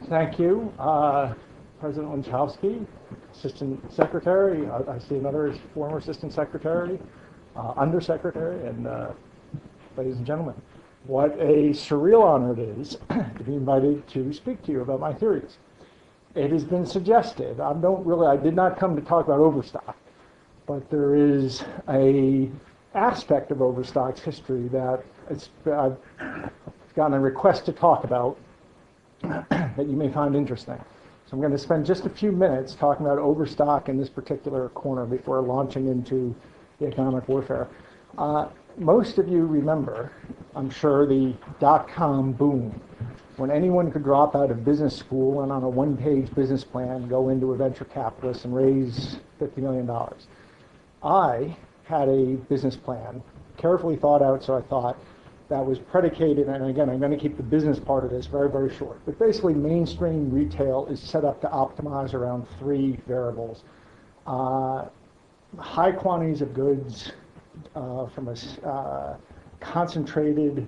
Thank you, President Lynchowski, Assistant Secretary. I see another former Assistant Secretary, Undersecretary, and ladies and gentlemen. What a surreal honor it is to be invited to speak to you about my theories. It has been suggested, I did not come to talk about overstock, but there is a aspect of overstock's history that I've gotten a request to talk about that you may find interesting. So I'm going to spend just a few minutes talking about overstock in this particular corner before launching into the economic warfare. Most of you remember, I'm sure, the dot-com boom, when anyone could drop out of business school and on a one-page business plan go into a venture capitalist and raise $50 million. I had a business plan, carefully thought out, so I thought, that was predicated, and again, I'm going to keep the business part of this very, very short, but basically mainstream retail is set up to optimize around three variables. High quantities of goods from a concentrated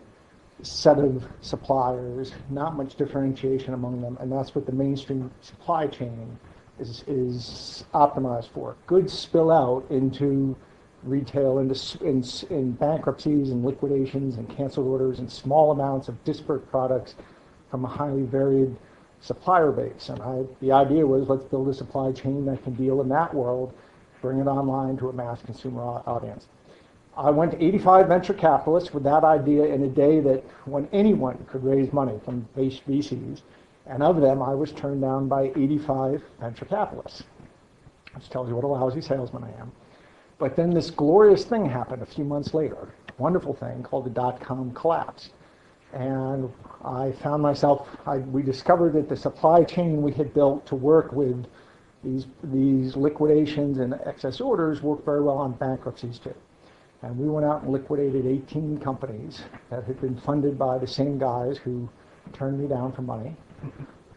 set of suppliers, not much differentiation among them, and that's what the mainstream supply chain is optimized for. Goods spill out into retail, in bankruptcies and liquidations and canceled orders and small amounts of disparate products from a highly varied supplier base. And the idea was, let's build a supply chain that can deal in that world, bring it online to a mass consumer audience. I went to 85 venture capitalists with that idea in a day that when anyone could raise money from VCs, and of them I was turned down by 85 venture capitalists, which tells you what a lousy salesman I am. But then this glorious thing happened a few months later, a wonderful thing called the dot-com collapse. And I found myself, we discovered that the supply chain we had built to work with these liquidations and excess orders worked very well on bankruptcies too. And we went out and liquidated 18 companies that had been funded by the same guys who turned me down for money.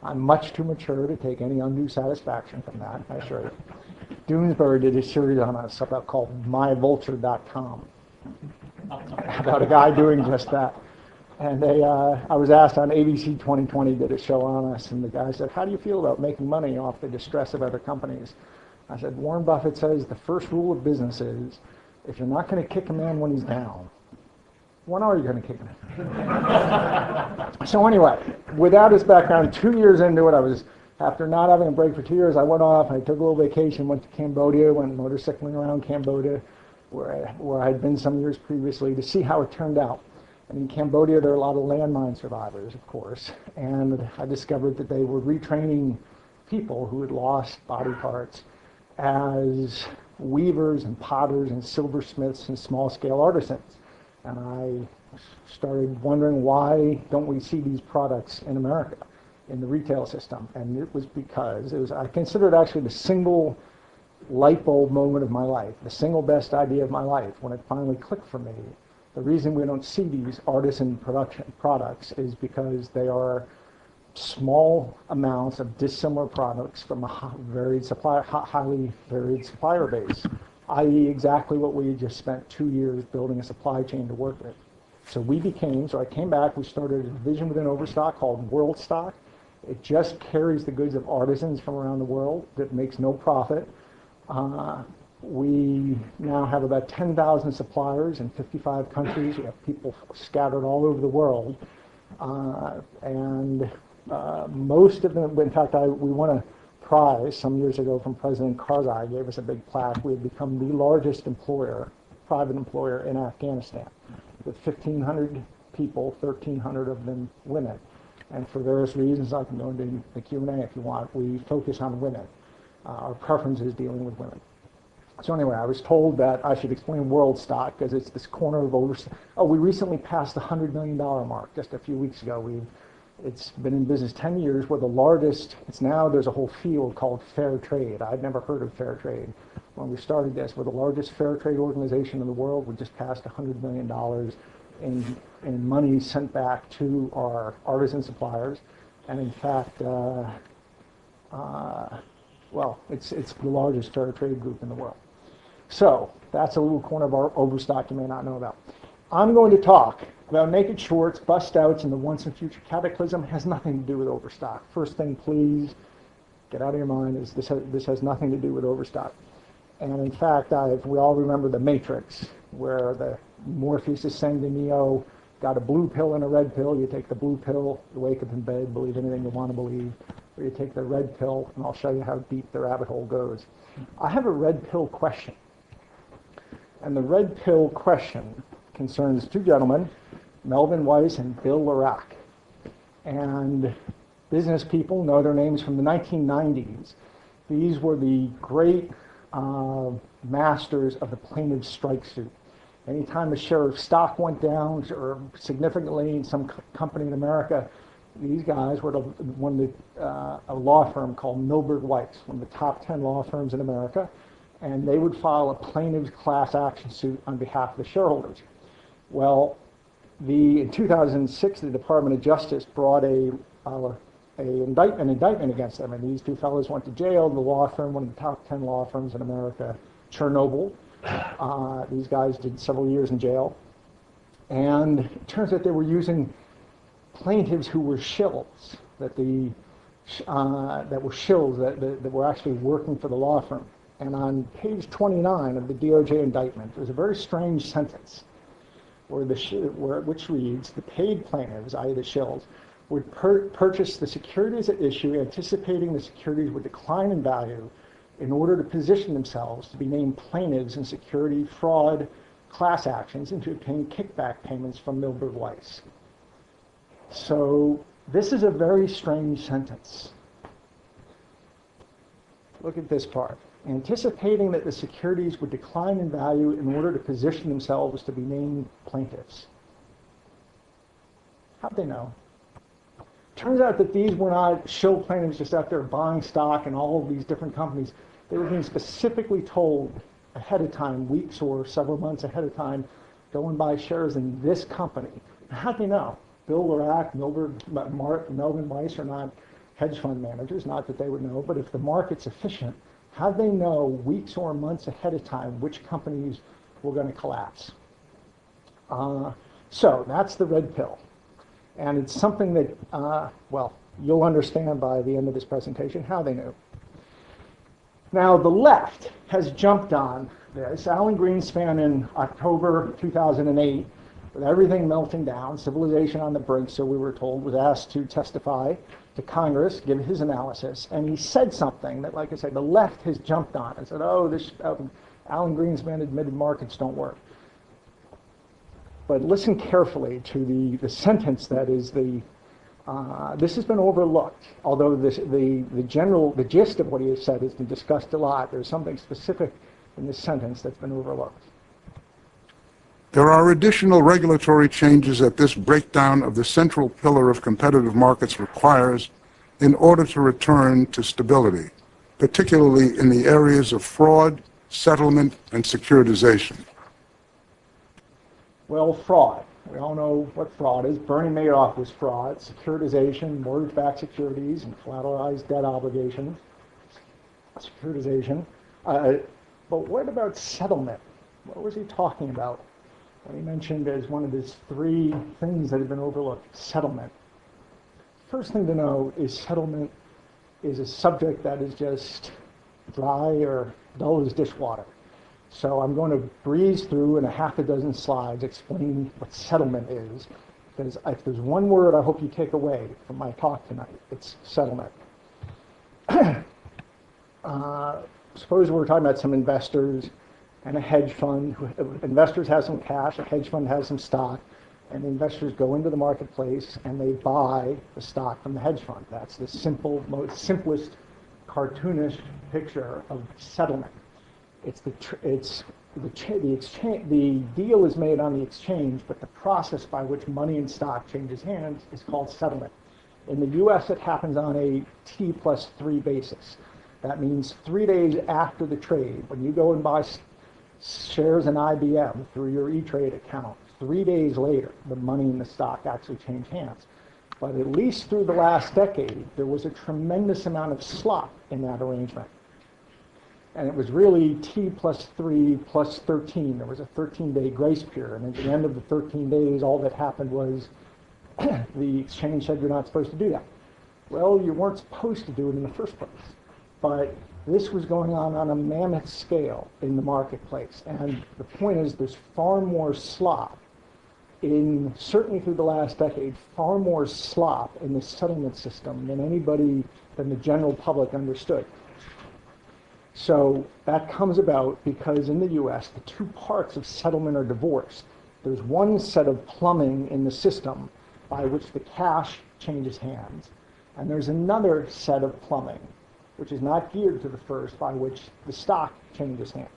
I'm much too mature to take any undue satisfaction from that, I assure you. Doonesbury did a series on us called myvulture.com about a guy doing just that. And I was asked on ABC 2020 did a show on us, and the guy said, how do you feel about making money off the distress of other companies? I said, Warren Buffett says the first rule of business is, if you're not going to kick a man when he's down, when are you going to kick him? So anyway, without his background, 2 years into it, after not having a break for 2 years, I went off, I took a little vacation, went to Cambodia, went motorcycling around Cambodia, where I had been some years previously, to see how it turned out. And in Cambodia, there are a lot of landmine survivors, of course, and I discovered that they were retraining people who had lost body parts as weavers and potters and silversmiths and small-scale artisans. And I started wondering, why don't we see these products in America, in the retail system? And it was because I consider it actually the single light bulb moment of my life, the single best idea of my life, when it finally clicked for me. The reason we don't see these artisan production products is because they are small amounts of dissimilar products from a highly varied supplier base, i.e. exactly what we just spent 2 years building a supply chain to work with. So I came back, we started a division within Overstock called World Stock. It just carries the goods of artisans from around the world that makes no profit. We now have about 10,000 suppliers in 55 countries. We have people scattered all over the world. Most of them, in fact, we won a prize some years ago from President Karzai, gave us a big plaque. We had become the largest private employer in Afghanistan. With 1,500 people, 1,300 of them women. And for various reasons, I can go into the Q&A if you want, we focus on women. Our preference is dealing with women. So anyway, I was told that I should explain World Stock because it's this corner of overstock. Oh, we recently passed the $100 million mark just a few weeks ago. It's been in business 10 years. We're the largest. There's a whole field called fair trade. I'd never heard of fair trade. When we started this, we're the largest fair trade organization in the world. We just passed $100 million in money sent back to our artisan suppliers. And in fact, it's the largest fair trade group in the world. So that's a little corner of our overstock you may not know about. I'm going to talk about naked shorts, bust outs, and the once and future cataclysm. Has nothing to do with overstock. First thing, please get out of your mind is this has nothing to do with overstock. And in fact, we all remember the Matrix, where the Morpheus is saying to Neo, got a blue pill and a red pill. You take the blue pill, you wake up in bed, believe anything you want to believe, or you take the red pill, and I'll show you how deep the rabbit hole goes. I have a red pill question. And the red pill question concerns two gentlemen, Melvin Weiss and Bill Larac. And business people know their names from the 1990s. These were the great masters of the plaintiff's strike suit. Anytime a share of stock went down or significantly in some company in America, these guys were a law firm called Milberg Weiss, one of the top 10 law firms in America, and they would file a plaintiff's class action suit on behalf of the shareholders. Well, in 2006, the Department of Justice brought an indictment against them, and these two fellows went to jail. The law firm, one of the top 10 law firms in America, Chernobyl. These guys did several years in jail, and it turns out they were using plaintiffs who were shills, that were actually working for the law firm. And on page 29 of the DOJ indictment, there's a very strange sentence which reads, the paid plaintiffs, i.e. the shills, would purchase the securities at issue, anticipating the securities would decline in value in order to position themselves to be named plaintiffs in security fraud class actions and to obtain kickback payments from Milberg Weiss. So this is a very strange sentence. Look at this part. Anticipating that the securities would decline in value in order to position themselves to be named plaintiffs. How'd they know? Turns out that these were not shill plaintiffs just out there buying stock in all of these different companies. They were being specifically told ahead of time, weeks or several months ahead of time, go and buy shares in this company. How'd they know? Bill Larac, Melvin Weiss are not hedge fund managers, not that they would know, but if the market's efficient, how'd they know weeks or months ahead of time which companies were going to collapse? So that's the red pill. And it's something that, you'll understand by the end of this presentation how they knew. Now, the left has jumped on this. Alan Greenspan in October 2008, with everything melting down, civilization on the brink, so we were told, was asked to testify to Congress, give his analysis, and he said something that, like I said, the left has jumped on and said, Alan Greenspan admitted markets don't work. But listen carefully to the sentence that is this has been overlooked, although the gist of what he has said has been discussed a lot. There's something specific in this sentence that's been overlooked. There are additional regulatory changes that this breakdown of the central pillar of competitive markets requires in order to return to stability, particularly in the areas of fraud, settlement, and securitization. Well, fraud. We all know what fraud is. Bernie Madoff was fraud. Securitization, mortgage-backed securities, and collateralized debt obligations. Securitization. But what about settlement? What was he talking about? What he mentioned as one of his three things that have been overlooked. Settlement. First thing to know is settlement is a subject that is just dry or dull as dishwater. So I'm going to breeze through in a half a dozen slides explaining what settlement is, because if there's one word I hope you take away from my talk tonight, it's settlement. Suppose we're talking about some investors and a hedge fund. Investors have some cash, a hedge fund has some stock, and the investors go into the marketplace and they buy the stock from the hedge fund. That's the simplest cartoonish picture of settlement. The deal is made on the exchange, but the process by which money and stock changes hands is called settlement. In the U.S., it happens on a T+3 basis. That means 3 days after the trade, when you go and buy shares in IBM through your E-Trade account, 3 days later, the money and the stock actually change hands. But at least through the last decade, there was a tremendous amount of slop in that arrangement. And it was really T plus 3 plus 13. There was a 13-day grace period. And at the end of the 13 days, all that happened was the exchange said you're not supposed to do that. Well, you weren't supposed to do it in the first place. But this was going on a mammoth scale in the marketplace. And the point is there's far more slop certainly through the last decade, far more slop in the settlement system than the general public understood. So that comes about because in the U.S., the two parts of settlement are divorced. There's one set of plumbing in the system by which the cash changes hands, and there's another set of plumbing, which is not geared to the first, by which the stock changes hands.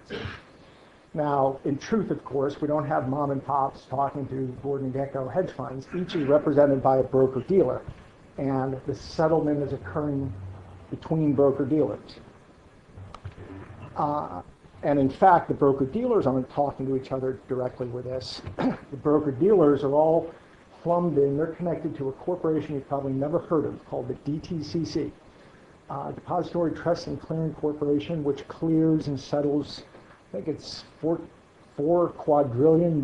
Now, in truth, of course, we don't have mom and pops talking to Gordon Gekko hedge funds. Each is represented by a broker-dealer, and the settlement is occurring between broker-dealers. And in fact, the broker-dealers aren't talking to each other directly with this. The broker-dealers are all plumbed in. They're connected to a corporation you've probably never heard of called the DTCC, Depository Trust and Clearing Corporation, which clears and settles, I think it's $4 quadrillion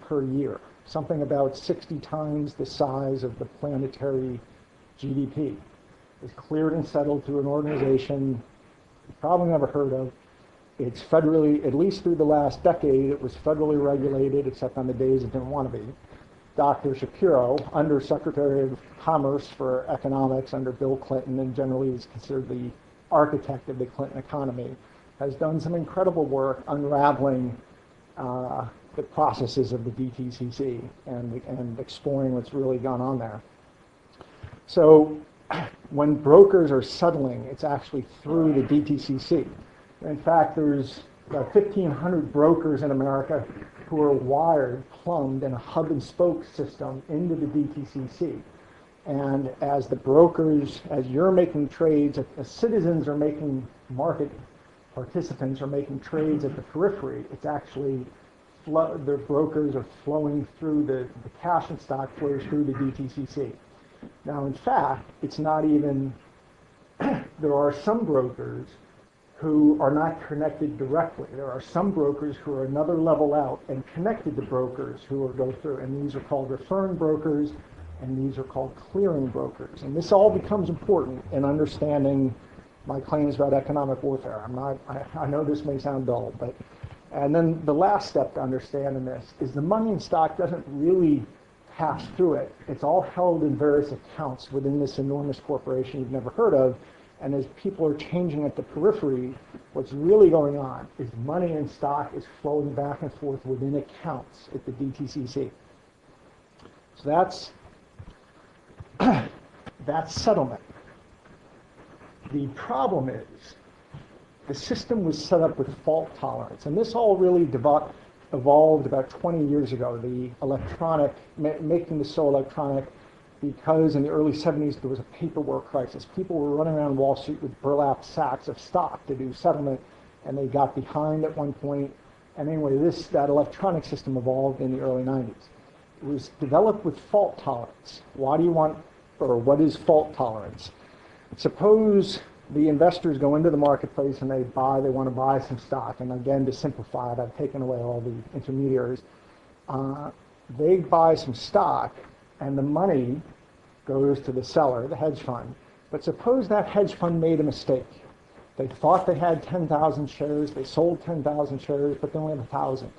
per year, something about 60 times the size of the planetary GDP. It's cleared and settled through an organization you've probably never heard of. It's federally, at least through the last decade, it was federally regulated, except on the days it didn't want to be. Dr. Shapiro, Under Secretary of Commerce for Economics under Bill Clinton, and generally is considered the architect of the Clinton economy, has done some incredible work unraveling the processes of the DTCC and exploring what's really gone on there. So when brokers are settling, it's actually through the DTCC. In fact, there's about 1,500 brokers in America who are wired, plumbed in a hub and spoke system into the DTCC. And as the brokers, as you're making trades, as citizens are making market participants are making trades at the periphery, it's actually the brokers are flowing through the cash and stock flows through the DTCC. Now, in fact, it's not even, there are some brokers who are not connected directly. There are some brokers who are another level out and connected to brokers who go through, and these are called referring brokers, and these are called clearing brokers. And this all becomes important in understanding my claims about economic warfare. I know this may sound dull, and then the last step to understand in this is the money in stock doesn't really pass through it. It's all held in various accounts within this enormous corporation you've never heard of. And as people are changing at the periphery, what's really going on is money in stock is flowing back and forth within accounts at the DTCC. So that's settlement. The problem is the system was set up with fault tolerance, and this all really evolved about 20 years ago. The making this so electronic, because in the early 70s there was a paperwork crisis. People were running around Wall Street with burlap sacks of stock to do settlement, and they got behind at one point. And anyway, that electronic system evolved in the early 90s. It was developed with fault tolerance. What is fault tolerance? Suppose the investors go into the marketplace and they want to buy some stock. And again, to simplify it, I've taken away all the intermediaries. They buy some stock, and the money goes to the seller, the hedge fund. But suppose that hedge fund made a mistake. They thought they had 10,000 shares, they sold 10,000 shares, but they only have 1,000.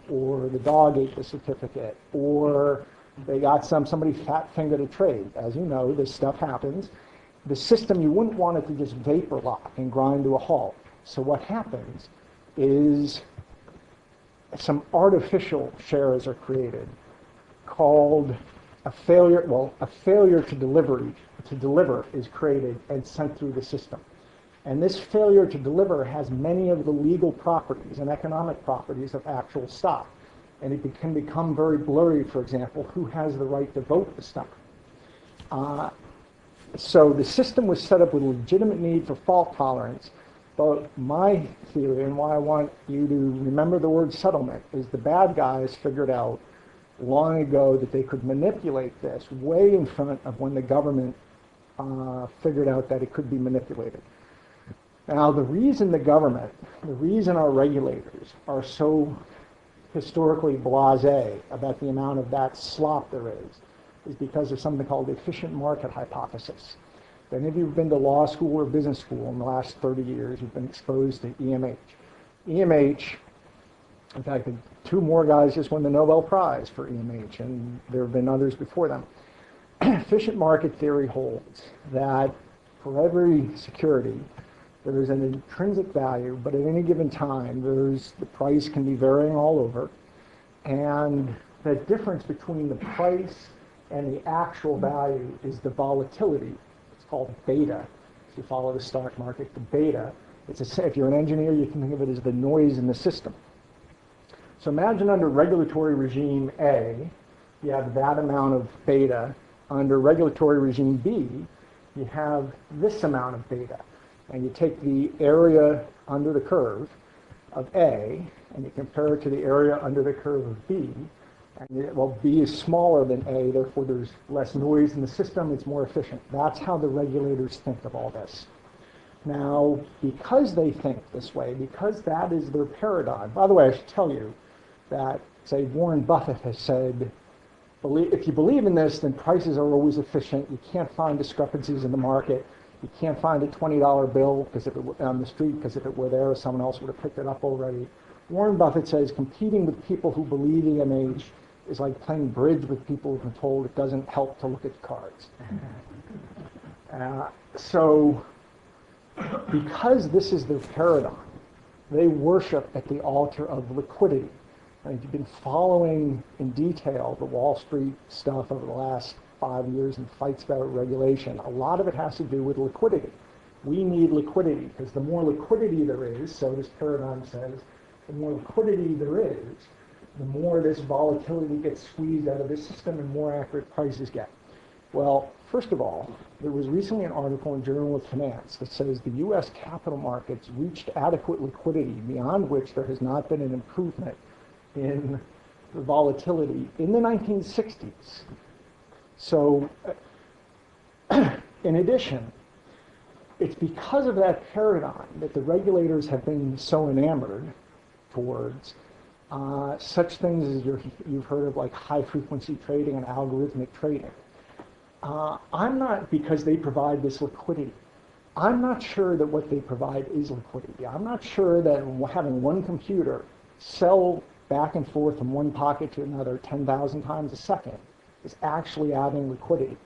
Or the dog ate the certificate, or they got somebody fat-fingered a trade. As you know, this stuff happens. The system, you wouldn't want it to just vapor lock and grind to a halt. So what happens is some artificial shares are created called a failure to deliver is created and sent through the system. And this failure to deliver has many of the legal properties and economic properties of actual stock. And it can become very blurry, for example, who has the right to vote the stock. So the system was set up with a legitimate need for fault tolerance. But my theory, and why I want you to remember the word settlement, is the bad guys figured out long ago that they could manipulate this way in front of when the government figured out that it could be manipulated. Now, the reason the government, the reason our regulators are so historically blasé about the amount of that slop there is because of something called the efficient market hypothesis. If any of you have been to law school or business school in the last 30 years, you've been exposed to EMH. EMH, in fact, the two more guys just won the Nobel Prize for EMH, and there have been others before them. Efficient market theory holds that for every security, there is an intrinsic value, but at any given time, the price can be varying all over, and the difference between the price and the actual value is the volatility. It's called beta. If you follow the stock market, the beta. If you're an engineer, you can think of it as the noise in the system. So imagine under regulatory regime A, you have that amount of beta. Under regulatory regime B, you have this amount of beta. And you take the area under the curve of A, and you compare it to the area under the curve of B. And well, B is smaller than A, therefore there's less noise in the system, it's more efficient. That's how the regulators think of all this. Now, because they think this way, because that is their paradigm, by the way, I should tell you that, say, Warren Buffett has said, if you believe in this, then prices are always efficient. You can't find discrepancies in the market. You can't find a $20 bill on the street because if it were there, someone else would have picked it up already. Warren Buffett says competing with people who believe EMH is like playing bridge with people who've been told it doesn't help to look at the cards. So because this is their paradigm, they worship at the altar of liquidity. And if you've been following in detail the Wall Street stuff over the last 5 years and fights about regulation, a lot of it has to do with liquidity. We need liquidity because the more liquidity there is, so this paradigm says, the more liquidity there is, the more this volatility gets squeezed out of the system and more accurate prices get. Well, first of all, there was recently an article in Journal of Finance that says the U.S. capital markets reached adequate liquidity beyond which there has not been an improvement in the volatility in the 1960s. So, in addition, it's because of that paradigm that the regulators have been so enamored towards such things as you've heard of, like high-frequency trading and algorithmic trading. I'm not, because they provide this liquidity, I'm not sure that what they provide is liquidity. I'm not sure that having one computer sell back and forth from one pocket to another 10,000 times a second is actually adding liquidity.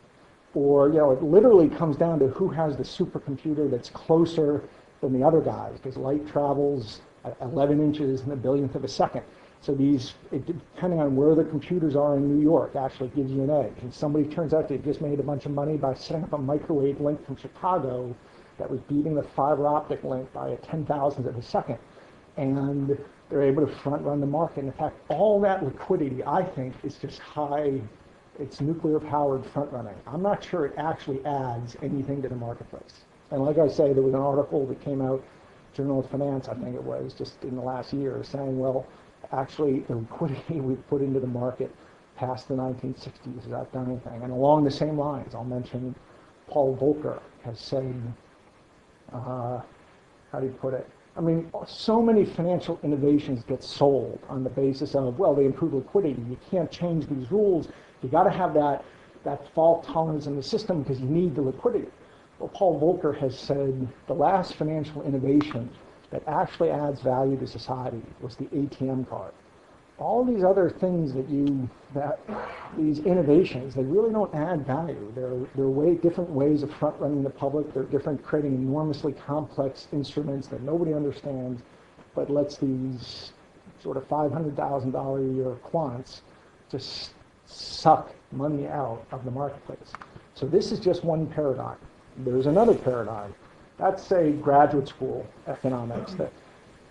Or, it literally comes down to who has the supercomputer that's closer than the other guys, because light travels at 11 inches in a billionth of a second. So depending on where the computers are in New York, actually gives you an edge. And somebody turns out they just made a bunch of money by setting up a microwave link from Chicago that was beating the fiber optic link by a 10,000th of a second. And they're able to front run the market. And in fact, all that liquidity, I think, is just it's nuclear powered front running. I'm not sure it actually adds anything to the marketplace. And like I say, there was an article that came out, Journal of Finance, I think it was, just in the last year, saying, well, actually the liquidity we've put into the market past the 1960s has not done anything. And along the same lines, I'll mention Paul Volcker has said, how do you put it? I mean, so many financial innovations get sold on the basis of, well, they improve liquidity. You can't change these rules. You got to have that fault tolerance in the system because you need the liquidity. Well, Paul Volcker has said the last financial innovation that actually adds value to society was the ATM card. All these other things these innovations, they really don't add value. They're different ways of front running the public. They're creating enormously complex instruments that nobody understands, but lets these sort of $500,000 a year quants just suck money out of the marketplace. So this is just one paradigm. There's another paradigm. That's, say, graduate school economics, that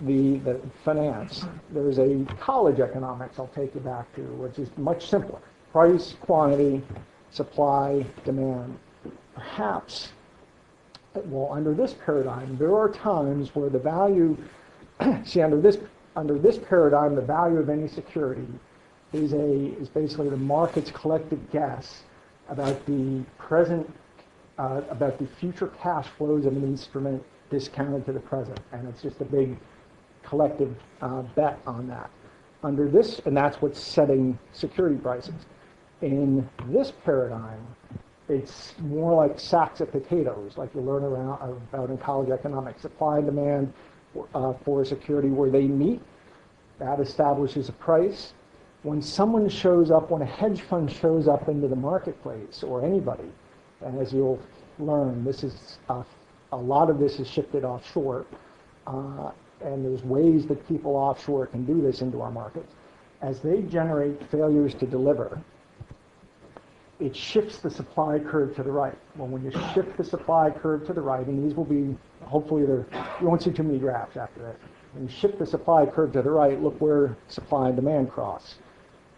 the finance. There's a college economics I'll take you back to, which is much simpler. Price, quantity, supply, demand. Perhaps, well, under this paradigm, there are times where the value, under this paradigm, the value of any security is basically the market's collective guess about the future cash flows of an instrument discounted to the present, and it's just a big collective bet on that. Under this, and that's what's setting security prices. In this paradigm, it's more like sacks of potatoes, like you learn about in college economics. Supply and demand for a security where they meet, that establishes a price. When someone shows up, when a hedge fund shows up into the marketplace, or anybody, and as you'll learn, this is a lot of this is shifted offshore, and there's ways that people offshore can do this into our markets. As they generate failures to deliver, it shifts the supply curve to the right. Well, when you shift the supply curve to the right, and these will be, hopefully, you won't see too many graphs after this. When you shift the supply curve to the right, look where supply and demand cross.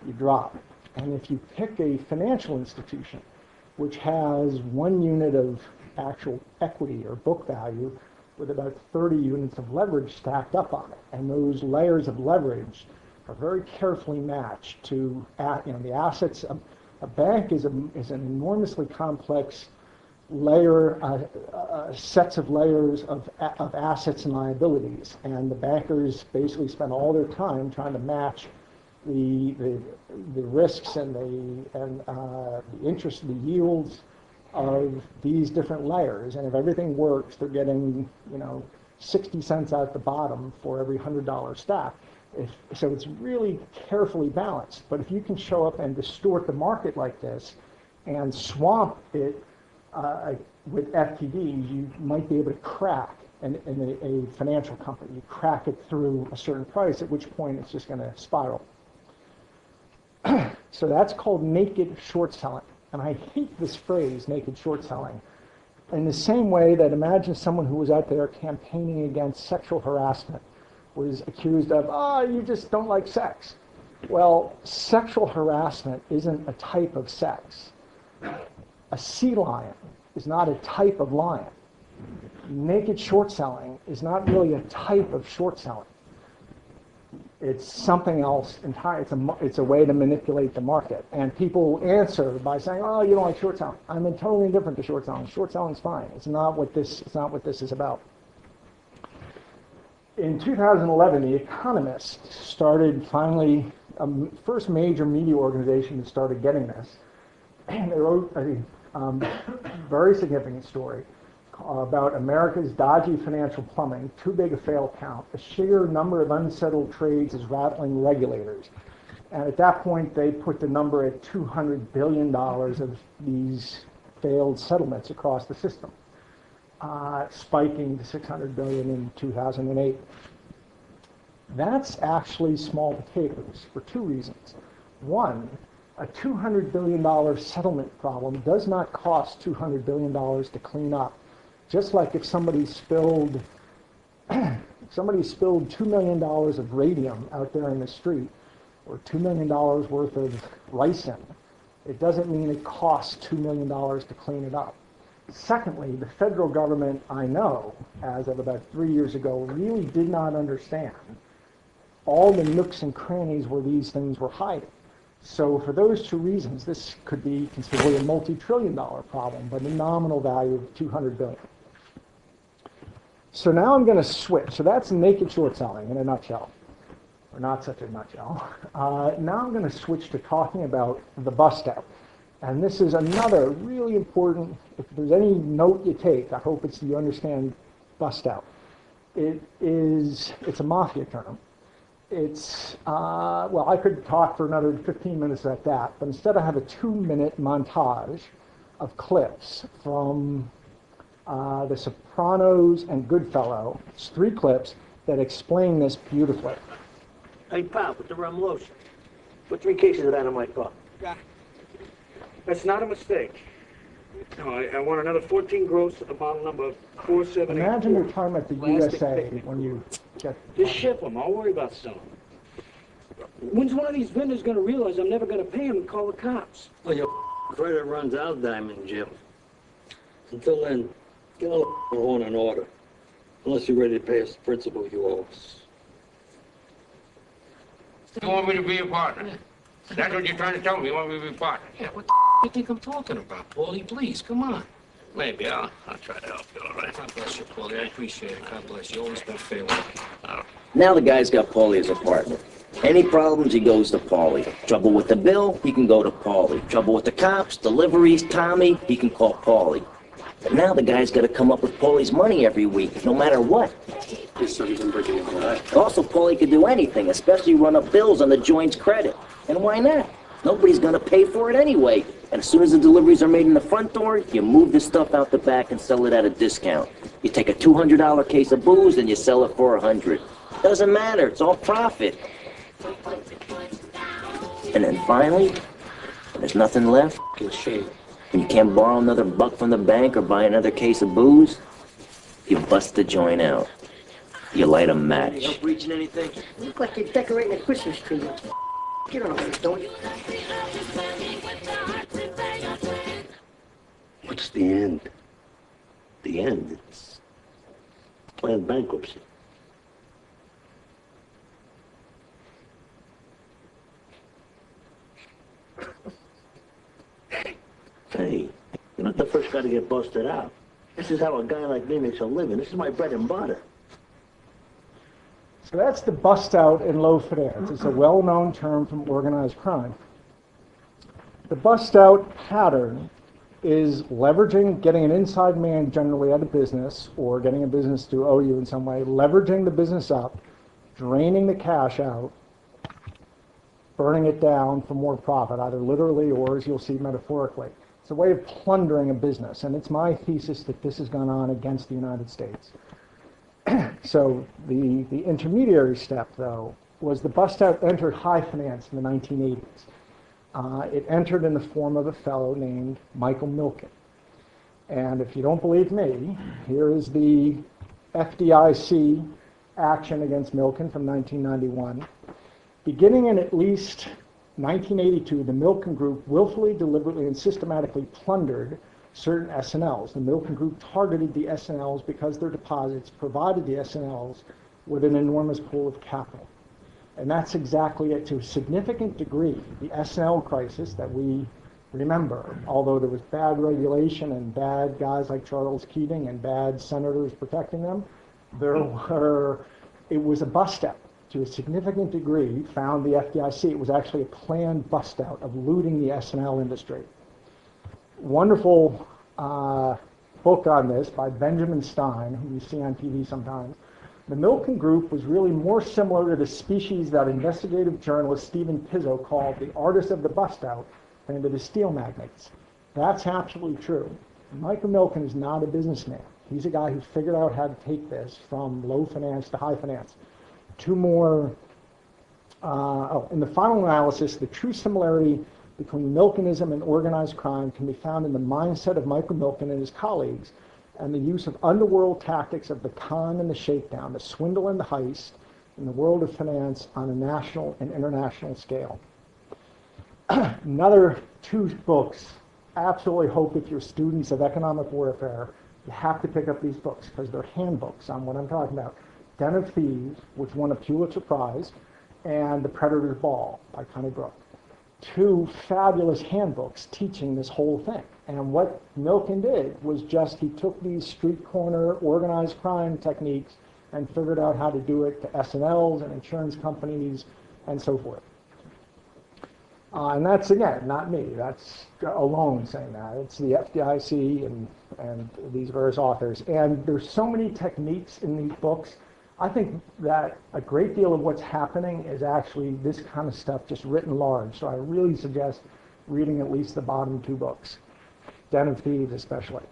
You drop. And if you pick a financial institution, which has 1 unit of actual equity or book value with about 30 units of leverage stacked up on it, and those layers of leverage are very carefully matched to the assets. A bank is an enormously complex layer, sets of layers of assets and liabilities, and the bankers basically spend all their time trying to match the risks and the interest, the yields of these different layers. And if everything works, they're getting 60 cents out the bottom for every $100 stack. So it's really carefully balanced. But if you can show up and distort the market like this and swamp it with FTDs, you might be able to crack in a financial company. You crack it through a certain price, at which point it's just going to spiral. So that's called naked short selling. And I hate this phrase, naked short selling. In the same way that imagine someone who was out there campaigning against sexual harassment was accused of, you just don't like sex. Well, sexual harassment isn't a type of sex. A sea lion is not a type of lion. Naked short selling is not really a type of short selling. It's something else entirely. It's a way to manipulate the market. And people answer by saying, you don't like short selling. I'm totally indifferent to short selling. Short selling's fine. It's not what this is about. In 2011, The Economist started finally, first major media organization that started getting this. And they wrote a very significant story about America's dodgy financial plumbing, too big a fail count. The sheer number of unsettled trades is rattling regulators. And at that point, they put the number at $200 billion of these failed settlements across the system, spiking to $600 billion in 2008. That's actually small potatoes for two reasons. One, a $200 billion settlement problem does not cost $200 billion to clean up. Just like if somebody spilled $2 million of radium out there in the street, or $2 million worth of ricin, it doesn't mean it costs $2 million to clean it up. Secondly, the federal government, I know, as of about 3 years ago, really did not understand all the nooks and crannies where these things were hiding. So for those two reasons, this could be considerably a multi-trillion-dollar problem, but a nominal value of $200 billion. So now I'm going to switch. So that's naked short selling in a nutshell, or not such a nutshell. Now I'm going to switch to talking about the bust out. And this is another really important, if there's any note you take, I hope it's you understand bust out. It's a mafia term. It's, I could talk for another 15 minutes at that, but instead I have a 2-minute montage of clips from The Sopranos and Goodfellow. It's 3 clips that explain this beautifully. Hey, pal, with the rum lotion. Put 3 cases of that in my car. Got it. That's not a mistake. No, I want another 14 gross of the bottle number 478. Imagine you're talking about the USA when you get... Just ship them. I'll worry about selling. When's one of these vendors going to realize I'm never going to pay him and call the cops? Well, your credit runs out, Diamond Jim. Until then, get a loan in order. Unless you're ready to pay us the principal you owe us. You want me to be a partner? That's what you're trying to tell me. You want me to be a partner? Yeah, what the you think I'm talking about, Paulie? Please, come on. Maybe. I'll try to help you, all right? God bless bless you, Paulie. I appreciate it. God bless you. Always been fair with me. Now the guy's got Paulie as a partner. Any problems, he goes to Paulie. Trouble with the bill, he can go to Paulie. Trouble with the cops, deliveries, Tommy, he can call Paulie. But now the guy's got to come up with Paulie's money every week, no matter what. Also, Paulie could do anything, especially run up bills on the joint's credit. And why not? Nobody's going to pay for it anyway. And as soon as the deliveries are made in the front door, you move the stuff out the back and sell it at a discount. You take a $200 case of booze and you sell it for $100. Doesn't matter, it's all profit. And then finally, when there's nothing left, and you can't borrow another buck from the bank or buy another case of booze, you bust the joint out. You light a match. You help reaching anything? You look like you're decorating a Christmas tree. Get on it, don't you? What's the end? The end, it's planned bankruptcy. Hey, you're not the first guy to get busted out. This is how a guy like me makes a living. This is my bread and butter. So that's the bust out in low finance. It's a well-known term from organized crime. The bust out pattern is leveraging, getting an inside man generally out of business or getting a business to owe you in some way, leveraging the business up, draining the cash out, burning it down for more profit, either literally or, as you'll see, metaphorically. It's a way of plundering a business, and it's my thesis that this has gone on against the United States. So the intermediary step, though, was the bust out entered high finance in the 1980s. It entered in the form of a fellow named Michael Milken. And if you don't believe me, here is the FDIC action against Milken from 1991. Beginning in at least 1982, the Milken Group willfully, deliberately, and systematically plundered certain S&Ls. The Milken Group targeted the S&Ls because their deposits provided the S&Ls with an enormous pool of capital. And that's exactly it. To a significant degree, the S&L crisis that we remember, although there was bad regulation and bad guys like Charles Keating and bad senators protecting them, it was a bust out. To a significant degree, found the FDIC. It was actually a planned bust out of looting the S&L industry. Wonderful book on this by Benjamin Stein, who you see on TV sometimes. The Milken Group was really more similar to the species that investigative journalist Stephen Pizzo called the artists of the bust out than to the steel magnates. That's absolutely true. Michael Milken is not a businessman. He's a guy who figured out how to take this from low finance to high finance. Two more, in the final analysis, the true similarity between Milkenism and organized crime can be found in the mindset of Michael Milken and his colleagues and the use of underworld tactics of the con and the shakedown, the swindle and the heist in the world of finance on a national and international scale. Another two books, absolutely hope if you're students of economic warfare, you have to pick up these books because they're handbooks on what I'm talking about. Den of Thieves, which won a Pulitzer Prize, and The Predator's Ball by Connie Brooke. Two fabulous handbooks teaching this whole thing. And what Milken did was just he took these street corner organized crime techniques and figured out how to do it to S&Ls and insurance companies and so forth. And that's, again, not me. That's alone saying that. It's the FDIC and these various authors. And there's so many techniques in these books. I think that a great deal of what's happening is actually this kind of stuff just written large. So I really suggest reading at least the bottom two books, Den of Thieves especially.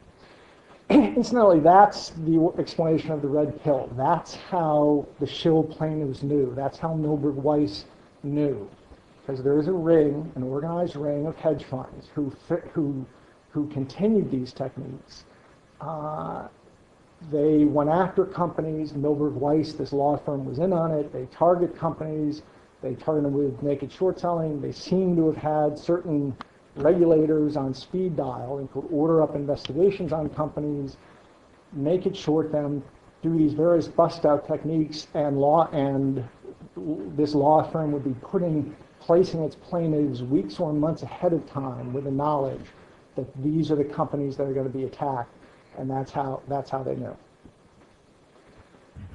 Incidentally, that's the explanation of the red pill. That's how the shill plaintiffs knew. That's how Milberg Weiss knew. Because there is a ring, an organized ring of hedge funds who continued these techniques. They went after companies. Milberg Weiss, this law firm, was in on it. They target companies. They target them with naked short selling. They seem to have had certain regulators on speed dial and could order up investigations on companies, naked short them, do these various bust out techniques, and this law firm would be placing its plaintiffs weeks or months ahead of time with the knowledge that these are the companies that are going to be attacked. And that's how they knew.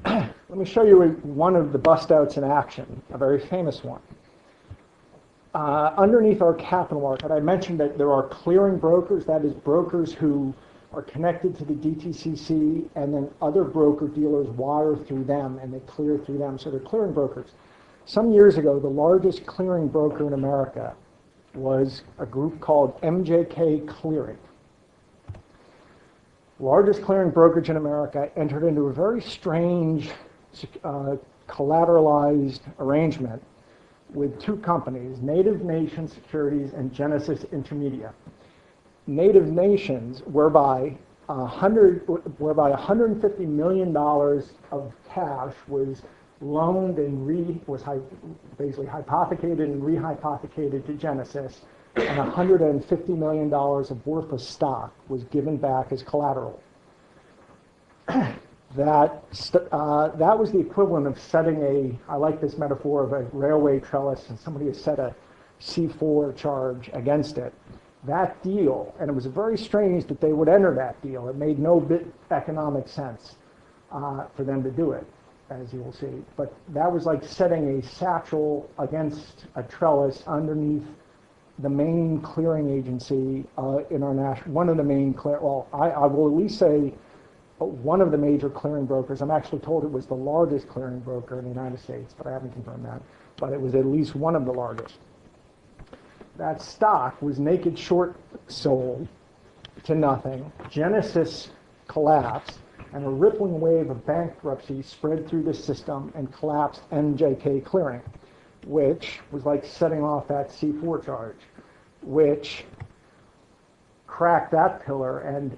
Let me show you one of the bust outs in action, a very famous one. Underneath our capital market, I mentioned that there are clearing brokers, that is brokers who are connected to the DTCC, and then other broker dealers wire through them and they clear through them, so they're clearing brokers. Some years ago, the largest clearing broker in America was a group called MJK Clearing. Largest clearing brokerage in America entered into a very strange collateralized arrangement with two companies, Native Nation Securities and Genesis Intermedia. Native Nations, whereby $150 million of cash was loaned and basically hypothecated and rehypothecated to Genesis, and $150 million of worthless stock was given back as collateral. That was the equivalent of setting I like this metaphor of a railway trellis, and somebody has set a C4 charge against it. That deal, and it was very strange that they would enter that deal. It made no bit economic sense for them to do it, as you will see. But that was like setting a satchel against a trellis underneath the main clearing agency in our national, one of the main I will at least say one of the major clearing brokers. I'm actually told it was the largest clearing broker in the United States, but I haven't confirmed that. But it was at least one of the largest. That stock was naked short sold to nothing. Genesis collapsed, and a rippling wave of bankruptcy spread through the system and collapsed MJK Clearing, which was like setting off that C4 charge, which cracked that pillar and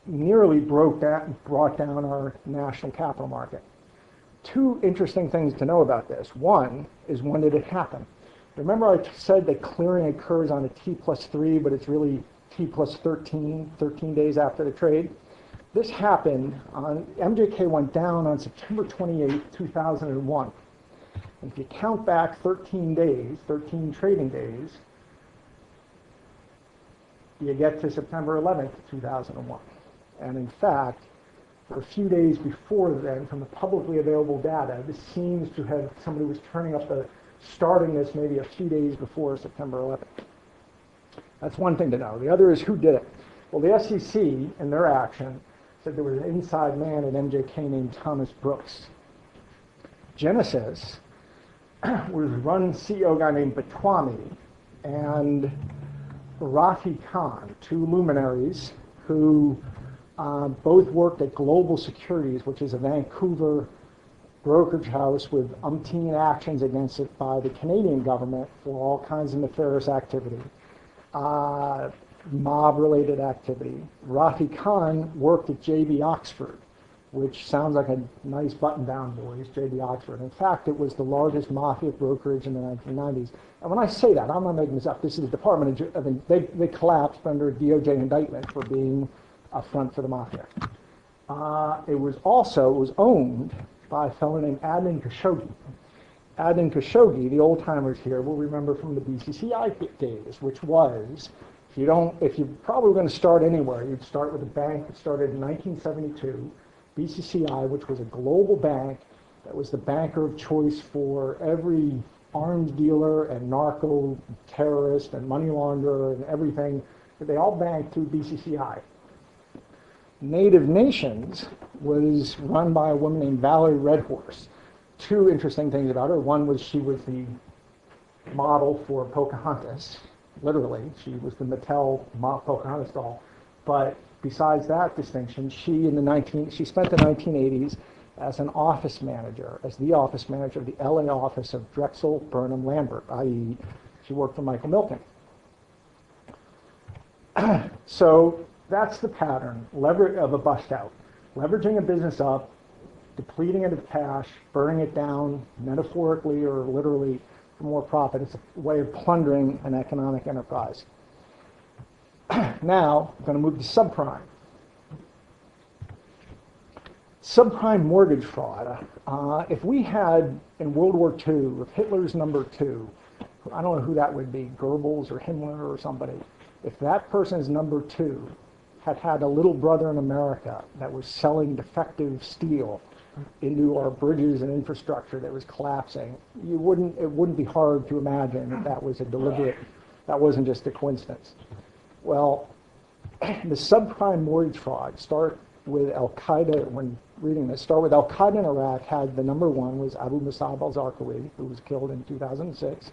nearly brought down our national capital market. Two interesting things to know about this. One is, when did it happen? Remember I said that clearing occurs on a T+3, but it's really T+13, 13 days after the trade? This happened MJK went down on September 28, 2001. If you count back 13 days, 13 trading days, you get to September 11th, 2001. And in fact, for a few days before then, from the publicly available data, this seems to have, somebody was starting this maybe a few days before September 11th. That's one thing to know. The other is, who did it? Well, the SEC, in their action, said there was an inside man at MJK named Thomas Brooks. Genesis was run CEO guy named Batwami and Rafi Khan, two luminaries who both worked at Global Securities, which is a Vancouver brokerage house with umpteen actions against it by the Canadian government for all kinds of nefarious activity, mob-related activity. Rafi Khan worked at JB Oxford, which sounds like a nice button-down boys, JB Oxford. In fact, it was the largest mafia brokerage in the 1990s. And when I say that, I'm not making this up. This is the Department of, they collapsed under a DOJ indictment for being a front for the mafia. It was owned by a fellow named Adnan Khashoggi. Adnan Khashoggi, the old-timers here, will remember from the BCCI days, which was, if you're probably going to start anywhere, you'd start with a bank that started in 1972, BCCI, which was a global bank that was the banker of choice for every arms dealer and narco terrorist and money launderer and everything. They all banked through BCCI. Native Nations was run by a woman named Valerie Redhorse. Two interesting things about her. One was she was the model for Pocahontas. Literally, she was the Mattel Pocahontas doll. But besides that distinction, she spent the 1980s as an office manager, as the office manager of the LA office of Drexel Burnham Lambert, i.e., she worked for Michael Milken. So that's the pattern of a bust out. Leveraging a business up, depleting it of cash, burning it down, metaphorically or literally, for more profit. It's a way of plundering an economic enterprise. Now, I'm going to move to subprime. Subprime mortgage fraud. If we had, in World War II, if Hitler's number 2, I don't know who that would be, Goebbels or Himmler or somebody, if that person's number 2 had a little brother in America that was selling defective steel into our bridges and infrastructure that was collapsing, it wouldn't be hard to imagine that that was a deliberate, that wasn't just a coincidence. Well, the subprime mortgage fraud start with Al-Qaeda, when reading this, start with Al-Qaeda in Iraq had the number one was Abu Musab al-Zarqawi, who was killed in 2006.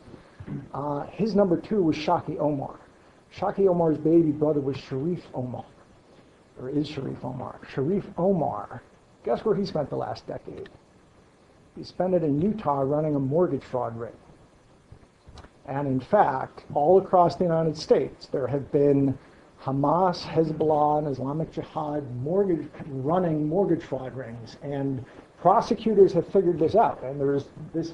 His number two was Shaki Omar. Shaki Omar's baby brother was Sharif Omar, or is Sharif Omar. Sharif Omar, guess where he spent the last decade? He spent it in Utah running a mortgage fraud ring. And in fact, all across the United States, there have been Hamas, Hezbollah, and Islamic Jihad running mortgage fraud rings. And prosecutors have figured this out. And there's this,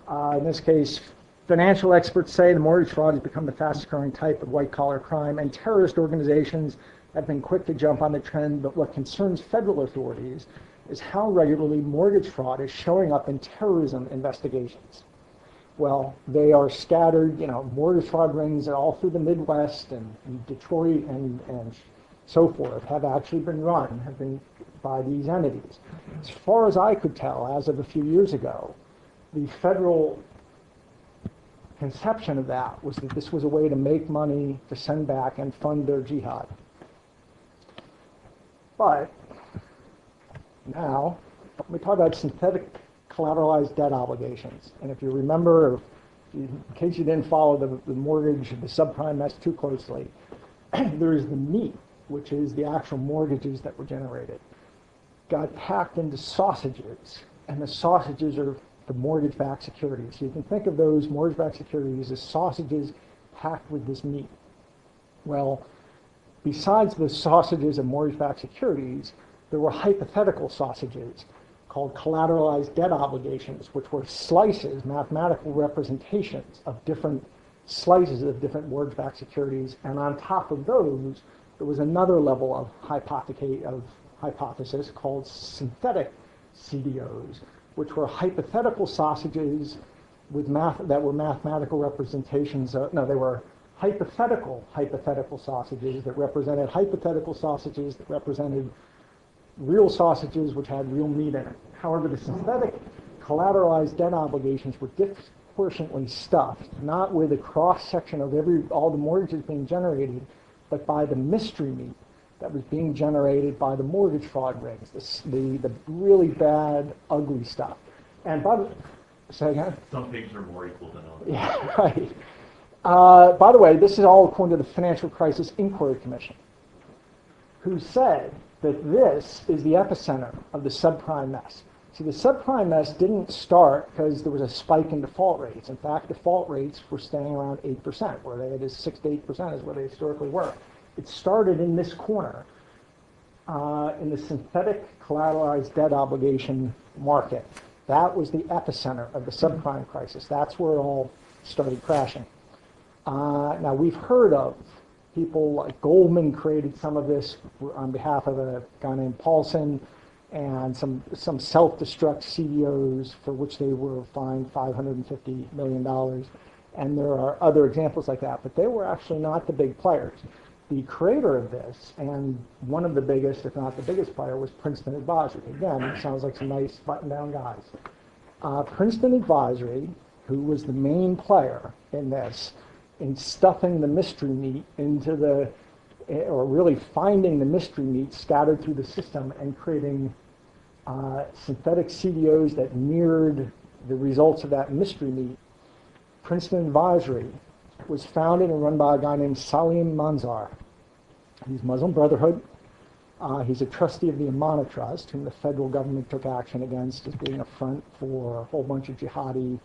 in this case, financial experts say the mortgage fraud has become the fastest growing type of white-collar crime, and terrorist organizations have been quick to jump on the trend. But what concerns federal authorities is how regularly mortgage fraud is showing up in terrorism investigations. Well, they are scattered, mortgage fraud rings all through the Midwest and Detroit and so forth have actually been run by these entities. As far as I could tell, as of a few years ago, the federal conception of that was that this was a way to make money to send back and fund their jihad. But now, let me talk about synthetic collateralized debt obligations. And if you remember, or in case you didn't follow the mortgage, the subprime mess too closely, there's the meat, which is the actual mortgages that were generated, got packed into sausages, and the sausages are the mortgage-backed securities. So you can think of those mortgage-backed securities as sausages packed with this meat. Well, besides the sausages and mortgage-backed securities, there were hypothetical sausages called collateralized debt obligations, which were slices, mathematical representations of different slices of different mortgage-backed securities. And on top of those, there was another level of hypothesis called synthetic CDOs, which were hypothetical sausages with that were mathematical representations of, no, they were hypothetical sausages that represented hypothetical sausages that represented real sausages which had real meat in it. However, the synthetic collateralized debt obligations were disproportionately stuffed, not with a cross-section of all the mortgages being generated, but by the mystery meat that was being generated by the mortgage fraud rings, the really bad, ugly stuff. And say again? Some pigs are more equal than others. Yeah, right. By the way, this is all according to the Financial Crisis Inquiry Commission, who said that this is the epicenter of the subprime mess. See, the subprime mess didn't start because there was a spike in default rates. In fact, default rates were staying around 8%, where they had 6 to 8% is where they historically were. It started in this corner, in the synthetic collateralized debt obligation market. That was the epicenter of the subprime crisis. That's where it all started crashing. Now, we've heard of people like Goldman created some of this on behalf of a guy named Paulson, and some self-destruct CEOs for which they were fined $550 million. And there are other examples like that, but they were actually not the big players. The creator of this, and one of the biggest, if not the biggest player, was Princeton Advisory. Again, it sounds like some nice button-down guys. Princeton Advisory, who was the main player in this, in stuffing the mystery meat into or really finding the mystery meat scattered through the system and creating synthetic CDOs that mirrored the results of that mystery meat. Princeton Advisory was founded and run by a guy named Salim Manzar. He's Muslim Brotherhood. He's a trustee of the Amana Trust, whom the federal government took action against as being a front for a whole bunch of jihadi,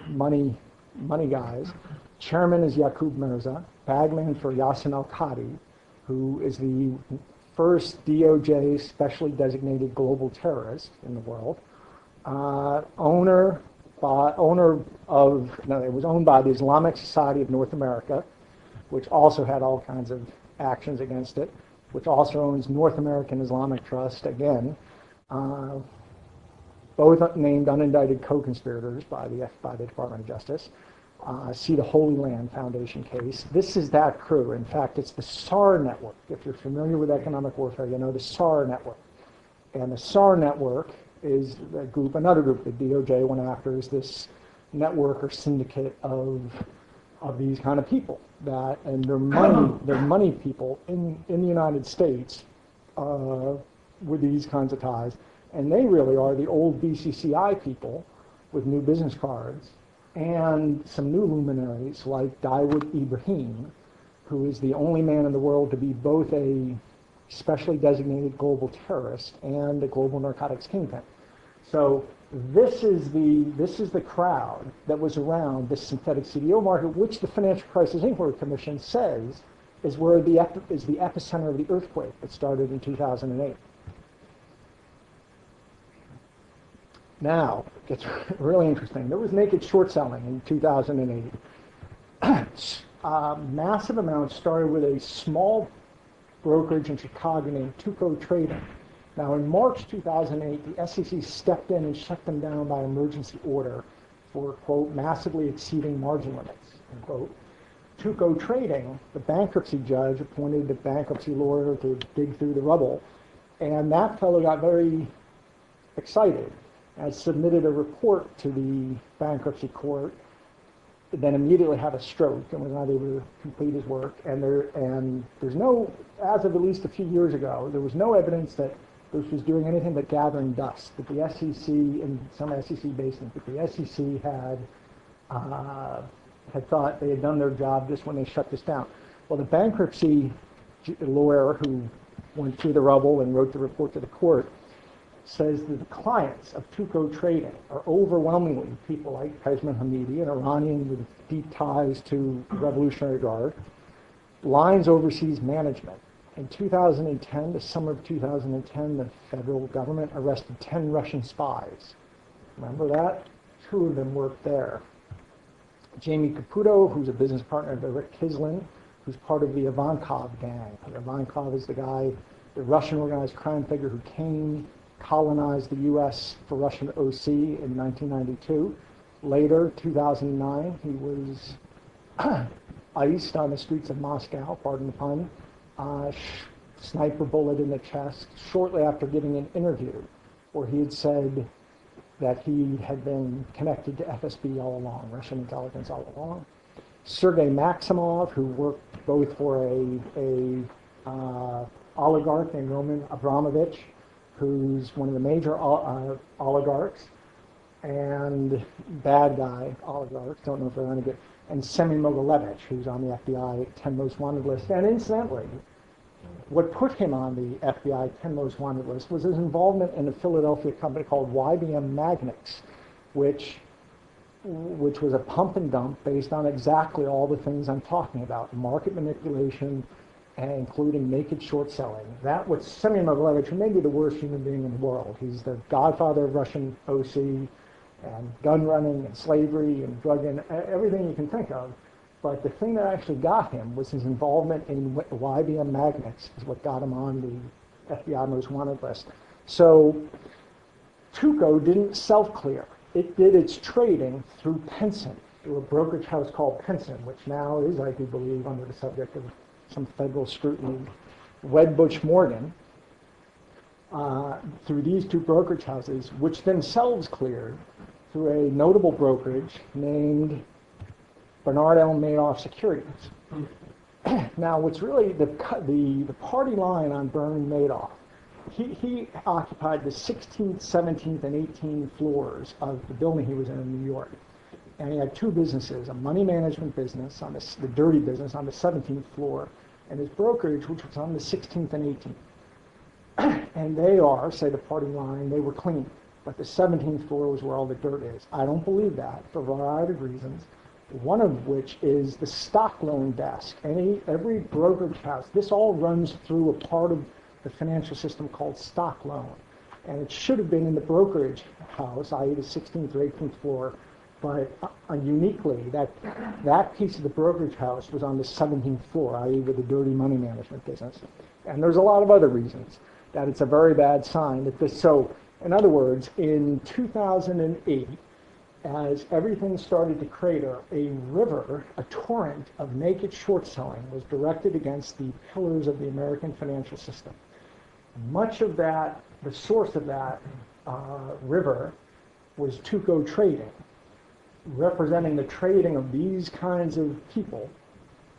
money guys. Chairman is Yaqub Mirza, bagman for Yassin al-Qadi, who is the first DOJ specially designated global terrorist in the world. It was owned by the Islamic Society of North America, which also had all kinds of actions against it, which also owns North American Islamic Trust, again, both named unindicted co-conspirators by the Department of Justice. See the Holy Land Foundation case. This is that crew. In fact, it's the SAR network. If you're familiar with economic warfare, you know the SAR network. And the SAR network is a group, another group that DOJ went after, is this network or syndicate of these kind of people that, and they're money people in the United States with these kinds of ties. And they really are the old BCCI people with new business cards and some new luminaries like Dawood Ibrahim, who is the only man in the world to be both a specially designated global terrorist and a global narcotics kingpin. So this is the crowd that was around this synthetic CDO market, which the Financial Crisis Inquiry Commission says is where the epicenter of the earthquake that started in 2008. Now, it gets really interesting. There was naked short selling in 2008. Massive amounts started with a small brokerage in Chicago named Tuco Trading. Now, in March 2008, the SEC stepped in and shut them down by emergency order for, quote, massively exceeding margin limits, unquote. Tuco Trading, the bankruptcy judge appointed a bankruptcy lawyer to dig through the rubble, and that fellow got very excited and submitted a report to the bankruptcy court, then immediately had a stroke and was not able to complete his work. And there's no, as of at least a few years ago, there was no evidence that this was doing anything but gathering dust, that the SEC, in some SEC basins, that the SEC had thought they had done their job just when they shut this down. Well, the bankruptcy lawyer who went through the rubble and wrote the report to the court says that the clients of Tuco Trading are overwhelmingly people like Pejman Hamidi, an Iranian with deep ties to the Revolutionary Guard, Lines Overseas Management. In 2010, the summer of 2010, the federal government arrested 10 Russian spies. Remember that? 2 of them worked there. Jamie Caputo, who's a business partner of Rick Kislin, who's part of the Ivankov gang. Ivankov is the guy, the Russian organized crime figure who came, colonized the U.S. for Russian OC in 1992. Later, 2009, he was iced on the streets of Moscow, pardon the pun, sniper bullet in the chest, shortly after giving an interview where he had said that he had been connected to FSB all along, Russian intelligence all along. Sergei Maximov, who worked both for a oligarch named Roman Abramovich, who's one of the major oligarchs, and bad guy oligarchs, don't know if they're any good, and Semyon Mogilevich, who's on the FBI 10 Most Wanted list. And incidentally, what put him on the FBI 10 Most Wanted list was his involvement in a Philadelphia company called YBM Magnix, which was a pump and dump based on exactly all the things I'm talking about, market manipulation, including naked short selling. That was Semyon Mogilevich, who may be the worst human being in the world. He's the godfather of Russian OC, and gun running, and slavery, and drug and everything you can think of. But the thing that actually got him was his involvement in YBM Magnix, is what got him on the FBI Most Wanted list. So Tuco didn't self-clear. It did its trading through Penson, through a brokerage house called Penson, which now is, I do believe, under the subject of some federal scrutiny, Wedbush Morgan, through these 2 brokerage houses, which themselves cleared through a notable brokerage named Bernard L. Madoff Securities. Now, what's really the party line on Byrne Madoff, he occupied the 16th, 17th, and 18th floors of the building he was in New York. And he had 2 businesses, a money management business, the dirty business, on the 17th floor, and his brokerage, which was on the 16th and 18th. And they are, say the party line, they were clean. But the 17th floor was where all the dirt is. I don't believe that for a variety of reasons, one of which is the stock loan desk. Every brokerage house, this all runs through a part of the financial system called stock loan. And it should have been in the brokerage house, i.e. the 16th or 18th floor, but uniquely, that piece of the brokerage house was on the 17th floor, i.e. with the dirty money management business. And there's a lot of other reasons that it's a very bad sign that this. So, in other words, in 2008, as everything started to crater, a river, a torrent of naked short selling was directed against the pillars of the American financial system. Much of that the source of that river was Tuco Trading, representing the trading of these kinds of people.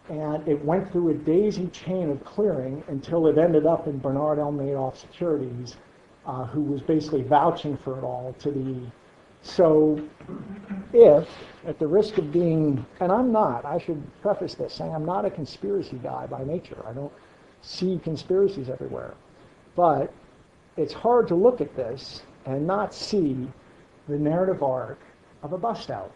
And it went through a daisy chain of clearing until it ended up in Bernard L. Madoff Securities, who was basically vouching for it all to the. So if, at the risk of being, and I'm not, I should preface this saying I'm not a conspiracy guy by nature. I don't see conspiracies everywhere. But it's hard to look at this and not see the narrative arc of a bust out.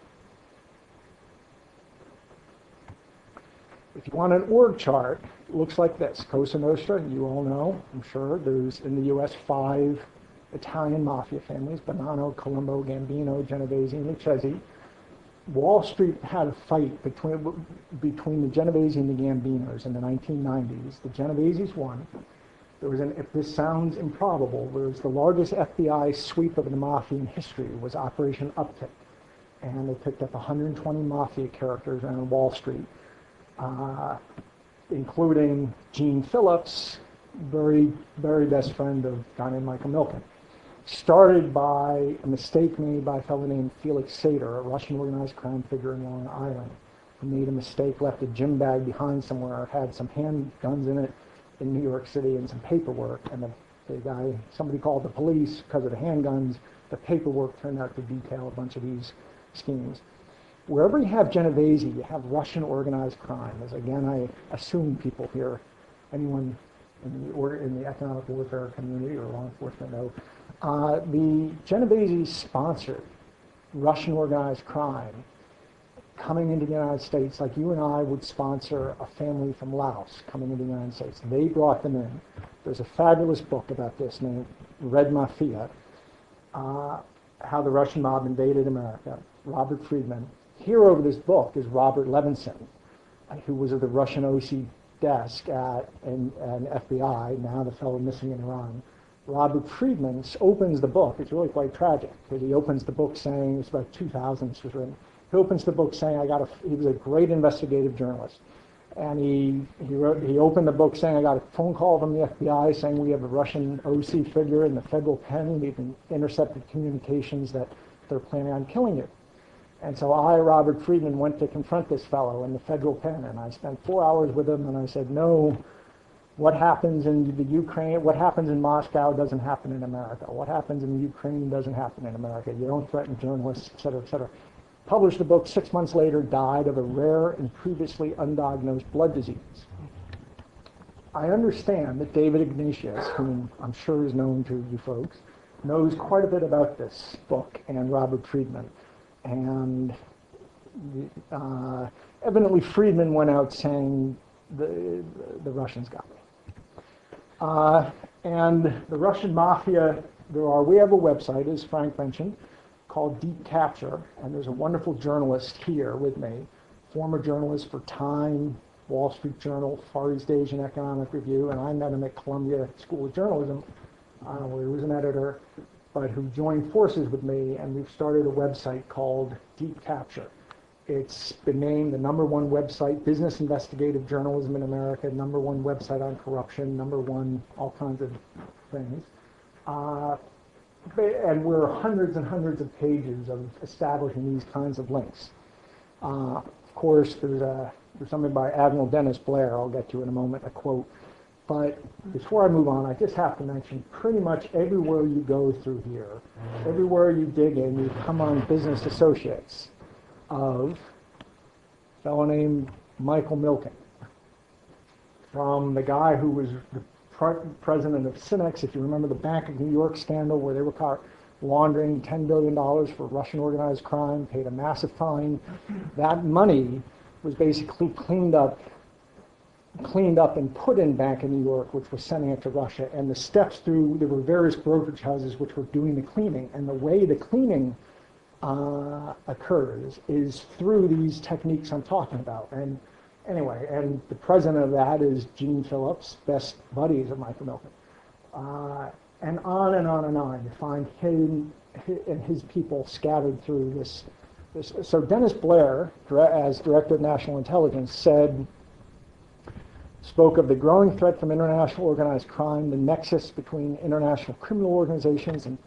If you want an org chart, it looks like this. Cosa Nostra, you all know, I'm sure. There's, in the U.S., 5 Italian mafia families: Bonanno, Colombo, Gambino, Genovese, and Lucchesi. Wall Street had a fight between the Genovese and the Gambinos in the 1990s. The Genoveses won. There was if this sounds improbable, there was the largest FBI sweep of the mafia in history. It was Operation Uptick. And they picked up 120 mafia characters around Wall Street, including Gene Phillips, very, very best friend of a guy named Michael Milken. Started by a mistake made by a fellow named Felix Sater, a Russian organized crime figure in Long Island, who made a mistake, left a gym bag behind somewhere, had some handguns in it in New York City and some paperwork, and the guy, somebody called the police because of the handguns. The paperwork turned out to detail a bunch of these schemes. Wherever you have Genovese, you have Russian organized crime. As again, I assume people here, anyone in the economic warfare community or law enforcement know, the Genovese sponsored Russian organized crime coming into the United States, like you and I would sponsor a family from Laos coming into the United States. They brought them in. There's a fabulous book about this named Red Mafia, how the Russian mob invaded America. Robert Friedman. Hero of this book is Robert Levinson, who was at the Russian OC desk at an FBI, now the fellow missing in Iran. Robert Friedman opens the book. It's really quite tragic, because he opens the book saying, it's about 2000 this was written. He opens the book saying, he was a great investigative journalist. And he opened the book saying, I got a phone call from the FBI saying we have a Russian OC figure in the federal pen. We've intercepted communications that they're planning on killing you. And so I, Robert Friedman, went to confront this fellow in the federal pen, and I spent 4 hours with him, and I said, no, what happens in the Ukraine, what happens in Moscow doesn't happen in America. What happens in the Ukraine doesn't happen in America. You don't threaten journalists, et cetera, et cetera. Published the book, 6 months later, died of a rare and previously undiagnosed blood disease. I understand that David Ignatius, whom I'm sure is known to you folks, knows quite a bit about this book and Robert Friedman. And evidently Friedman went out saying the Russians got me. And the Russian mafia, we have a website, as Frank mentioned, called Deep Capture, and there's a wonderful journalist here with me, former journalist for Time, Wall Street Journal, Far East Asian Economic Review, and I met him at Columbia School of Journalism. I don't know whether he was an editor, but who joined forces with me, and we've started a website called Deep Capture. It's been named the #1 website, business investigative journalism in America, #1 website on corruption, #1 all kinds of things. And we're hundreds and hundreds of pages of establishing these kinds of links. Of course, there's something by Admiral Dennis Blair I'll get to in a moment, a quote. But before I move on, I just have to mention pretty much everywhere you go through here, everywhere you dig in, you come on business associates of a fellow named Michael Milken, from the guy who was the president of Cinex, if you remember the Bank of New York scandal where they were caught laundering $10 billion for Russian organized crime, paid a massive fine. That money was basically cleaned up and put in Bank of New York, which was sending it to Russia. And the steps through, there were various brokerage houses which were doing the cleaning. And the way the cleaning occurs is through these techniques I'm talking about. And anyway, and the president of that is Gene Phillips, best buddies of Michael Milken. And on and on and on. You find him and his people scattered through this. So Dennis Blair, as director of national intelligence, said spoke of the growing threat from international organized crime, the nexus between international criminal organizations and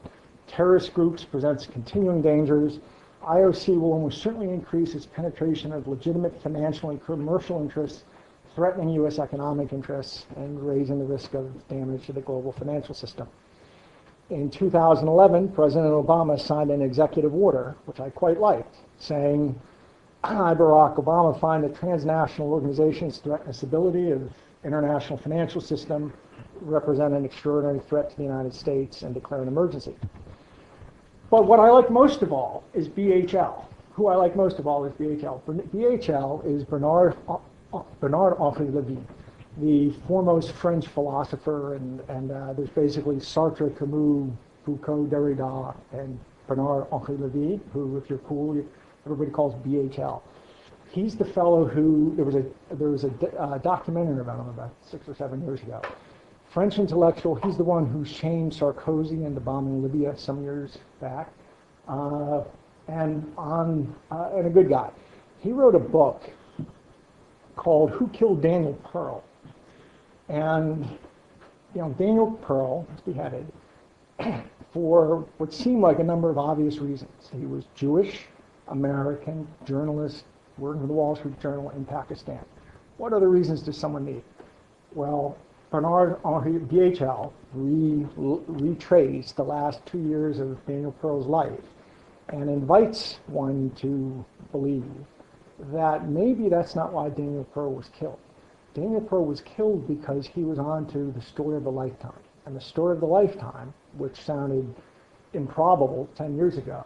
terrorist groups presents continuing dangers. IOC will almost certainly increase its penetration of legitimate financial and commercial interests, threatening U.S. economic interests and raising the risk of damage to the global financial system. In 2011, President Obama signed an executive order, which I quite liked, saying, I, Barack Obama, find that transnational organizations threaten the stability of international financial system, represent an extraordinary threat to the United States, and declare an emergency. But what I like most of all is BHL. Who I like most of all is BHL. BHL is Bernard-Henri Lévy, the foremost French philosopher, and there's basically Sartre, Camus, Foucault, Derrida, and Bernard-Henri Lévy, who, if you're cool, everybody calls BHL. He's the fellow who, there was a documentary about him about 6 or 7 years ago. French intellectual, he's the one who shamed Sarkozy into bombing Libya some years back, and a good guy. He wrote a book called Who Killed Daniel Pearl? And, Daniel Pearl was beheaded for what seemed like a number of obvious reasons. He was Jewish, American, journalist, working for the Wall Street Journal in Pakistan. What other reasons does someone need? Well, Bernard-Henri BHL retraced the last 2 years of Daniel Pearl's life and invites one to believe that maybe that's not why Daniel Pearl was killed. Daniel Pearl was killed because he was on to the story of a lifetime. And the story of the lifetime, which sounded improbable 10 years ago,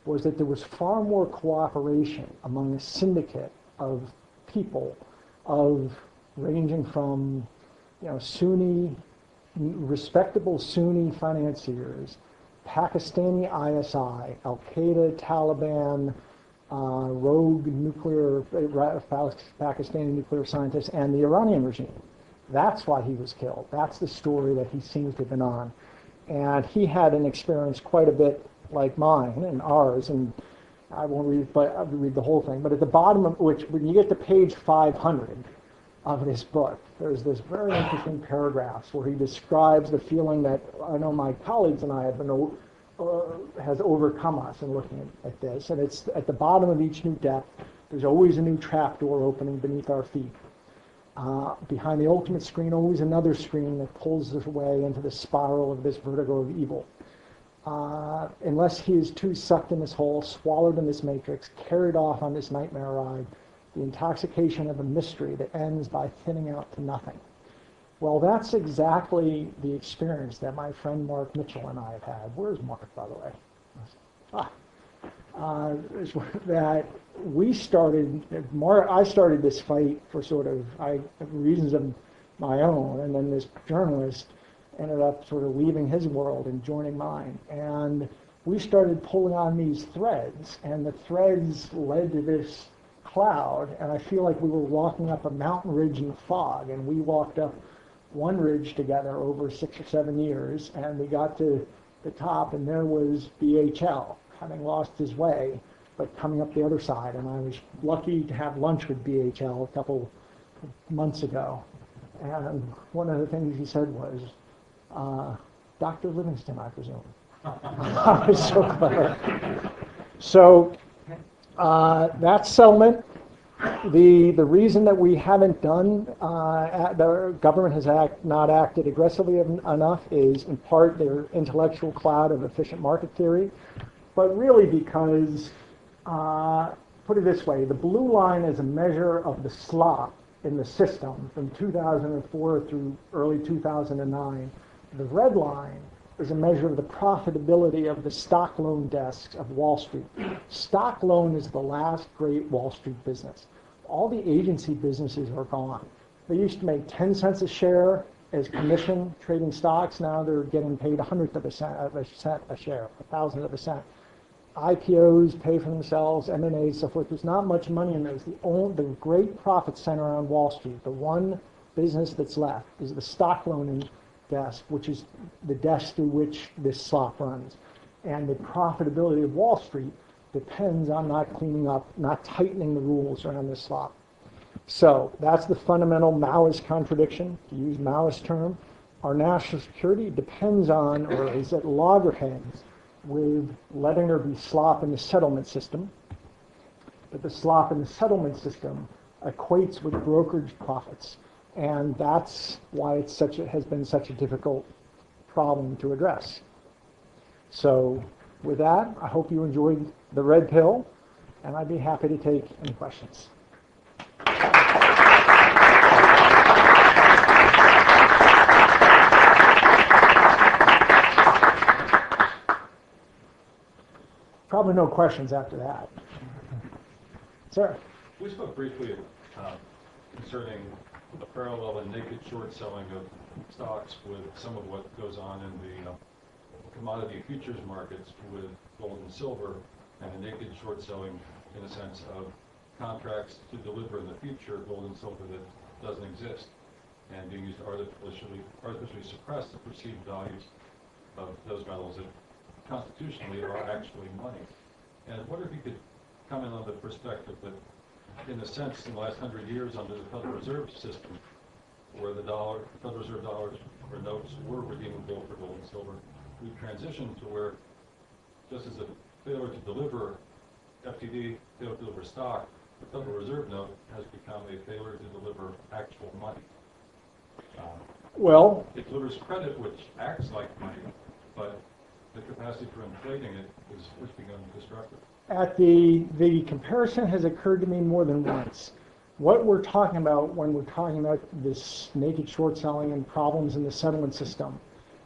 was that there was far more cooperation among a syndicate of people, ranging from Sunni, respectable Sunni financiers, Pakistani ISI, Al-Qaeda, Taliban, rogue Pakistani nuclear scientists, and the Iranian regime. That's why he was killed. That's the story that he seems to have been on. And he had an experience quite a bit like mine and ours, and I won't read the whole thing, but at the bottom of which, when you get to page 500 of this book, there's this very interesting paragraphs where he describes the feeling that I know my colleagues and I have been has overcome us in looking at this. And it's at the bottom of each new depth, there's always a new trapdoor opening beneath our feet. Behind the ultimate screen, always another screen that pulls us away into the spiral of this vertigo of evil. Unless he is too sucked in this hole, swallowed in this matrix, carried off on this nightmare ride, the intoxication of a mystery that ends by thinning out to nothing. Well, that's exactly the experience that my friend Mark Mitchell and I have had. Where's Mark, by the way? That we started, I started this fight for sort of reasons of my own, and then this journalist ended up sort of leaving his world and joining mine. And we started pulling on these threads, and the threads led to this cloud, and I feel like we were walking up a mountain ridge in fog, and we walked up one ridge together over 6 or 7 years, and we got to the top, and there was BHL, having lost his way, but coming up the other side. And I was lucky to have lunch with BHL a couple months ago, and one of the things he said was, Dr. Livingston, I presume. I was so clever. So that settlement, the reason that we haven't done, the government has not acted aggressively enough is in part their intellectual cloud of efficient market theory, but really because, put it this way, the blue line is a measure of the slop in the system from 2004 through early 2009. The red line is a measure of the profitability of the stock loan desks of Wall Street. Stock loan is the last great Wall Street business. All the agency businesses are gone. They used to make 10 cents a share as commission trading stocks. Now they're getting paid 100th of a cent a share, 1,000th of a cent. IPOs pay for themselves, M&As, so forth. There's not much money in those. The great profit center on Wall Street, the one business that's left, is the stock loaning desk, which is the desk through which this slop runs. And the profitability of Wall Street depends on not cleaning up, not tightening the rules around this slop. So that's the fundamental Maoist contradiction, to use Maoist term. Our national security depends on, or is at loggerheads with letting there be slop in the settlement system. But the slop in the settlement system equates with brokerage profits. And that's why has been such a difficult problem to address. So with that, I hope you enjoyed the red pill, and I'd be happy to take any questions. Probably no questions after that. Sir? We spoke briefly concerning the parallel and naked short selling of stocks with some of what goes on in the commodity futures markets with gold and silver, and the naked short selling in a sense of contracts to deliver in the future gold and silver that doesn't exist, and being used to artificially suppress the perceived values of those metals that constitutionally are actually money. And what if you could comment on the perspective that, in a sense, in the last 100 years under the Federal Reserve system, where the Federal Reserve dollars or notes were redeemable for gold and silver, we've transitioned to where, just as a failure to deliver FTD, failure to deliver stock, the Federal Reserve note has become a failure to deliver actual money. Well, it delivers credit, which acts like money, but the capacity for inflating it is becoming destructive. The comparison has occurred to me more than once. What we're talking about when we're talking about this naked short selling and problems in the settlement system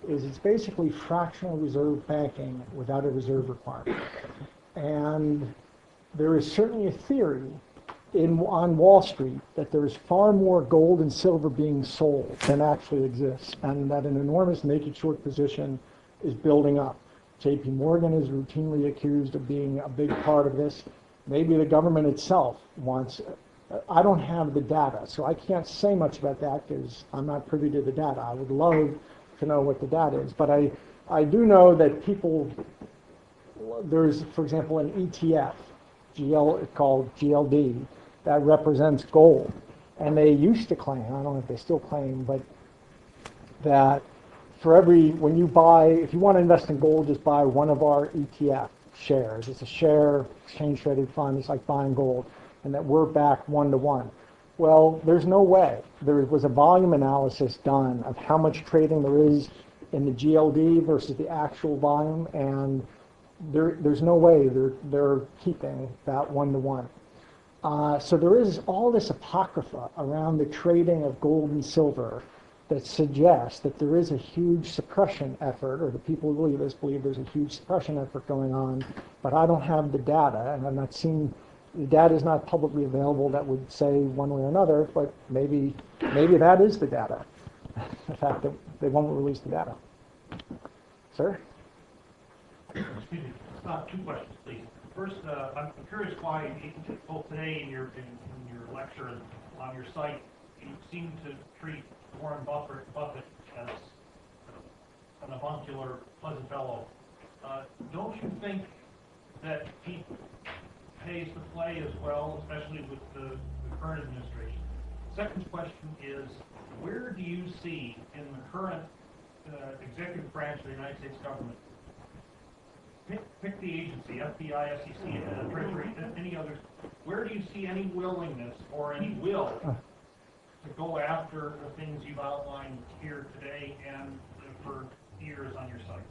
is it's basically fractional reserve banking without a reserve requirement. And there is certainly a theory on Wall Street that there's far more gold and silver being sold than actually exists, and that an enormous naked short position is building up. JP Morgan is routinely accused of being a big part of this. Maybe the government itself wants, I don't have the data, so I can't say much about that because I'm not privy to the data. I would love to know what the data is, but I do know that there's, for example, an ETF, called GLD, that represents gold. And they used to claim, I don't know if they still claim, but that when you buy, if you want to invest in gold, just buy one of our ETF shares. It's a share exchange traded fund. It's like buying gold, and that we're back 1-to-1. Well, there's no way. There was a volume analysis done of how much trading there is in the GLD versus the actual volume, and there's no way they're keeping that 1-to-1. So there is all this apocrypha around the trading of gold and silver that suggests that there is a huge suppression effort, or the people who believe there's a huge suppression effort going on, but I don't have the data, and I'm not seeing, the data is not publicly available that would say one way or another, but maybe that is the data, the fact that they won't release the data. Sir? Excuse me. Two questions, please. First, I'm curious why, both today in your lecture and on your site, you seem to treat Warren Buffett as an avuncular, pleasant fellow. Don't you think that he pays the play as well, especially with the current administration? Second question is, where do you see in the current executive branch of the United States government, pick the agency, FBI, SEC, Treasury, any others, where do you see any willingness or any will to go after the things you've outlined here today and for years on your site?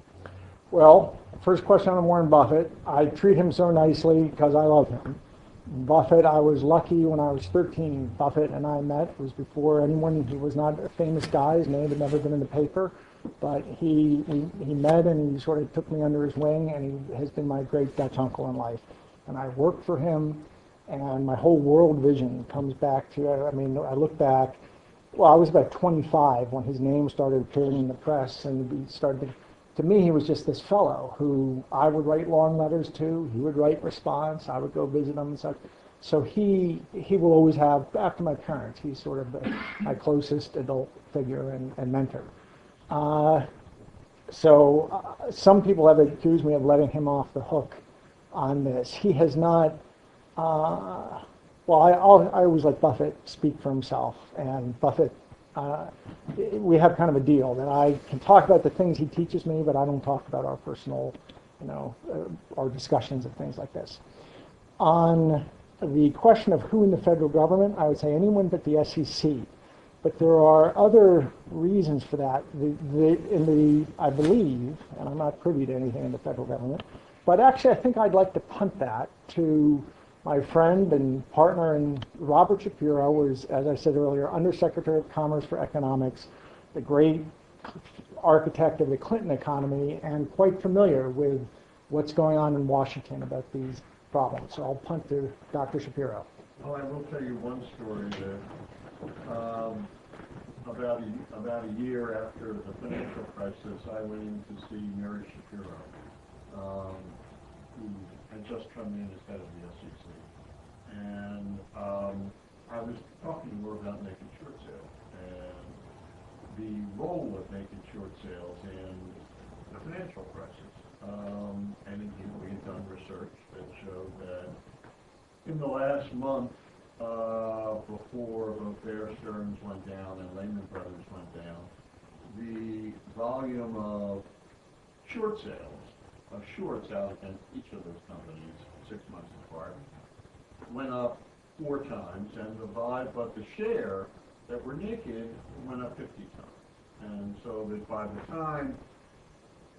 Well, first question on Warren Buffett. I treat him so nicely because I love him. Buffett, I was lucky when I was 13. Buffett and I met. It was before anyone, he was not a famous guy. His name had never been in the paper. But he met and he sort of took me under his wing, and he has been my great Dutch uncle in life. And I worked for him, and my whole world vision comes back to, I look back, well, I was about 25 when his name started appearing in the press, and he started to me, he was just this fellow who I would write long letters to, he would write response, I would go visit him and such. So he will always have, after my parents, he's sort of my closest adult figure and mentor. Some people have accused me of letting him off the hook on this. He has not, Well, I always let Buffett speak for himself, and Buffett, we have kind of a deal that I can talk about the things he teaches me, but I don't talk about our personal, our discussions of things like this. On the question of who in the federal government, I would say anyone but the SEC. But there are other reasons for that. I believe, and I'm not privy to anything in the federal government, but actually I think I'd like to punt that to my friend and partner in Robert Shapiro, was, as I said earlier, Undersecretary of Commerce for Economics, the great architect of the Clinton economy, and quite familiar with what's going on in Washington about these problems. So I'll punt to Dr. Shapiro. Well, I will tell you one story that about a year after the financial crisis, I went in to see Mary Shapiro, who had just come in as head of the SEC. And I was talking more about naked short sales and the role of naked short sales in the financial crisis. And indeed, we had done research that showed that in the last month, before both Bear Stearns went down and Lehman Brothers went down, the volume of short sales, of shorts out against each of those companies 6 months apart, went up 4 times, and but the share that were naked went up 50 times. And so that by the time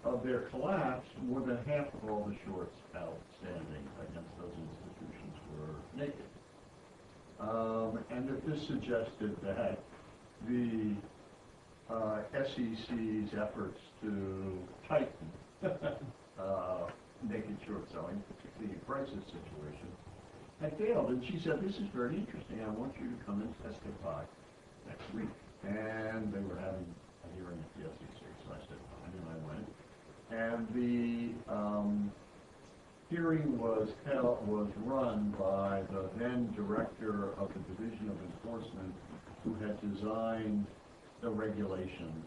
of their collapse, more than half of all the shorts outstanding against those institutions were naked. And if this suggested that the SEC's efforts to tighten naked short selling, particularly in crisis situations, had failed. And she said, this is very interesting. I want you to come and testify next week. And they were having a hearing at the SEC, so I said, fine, and I went. And the hearing was run by the then director of the Division of Enforcement, who had designed the regulations.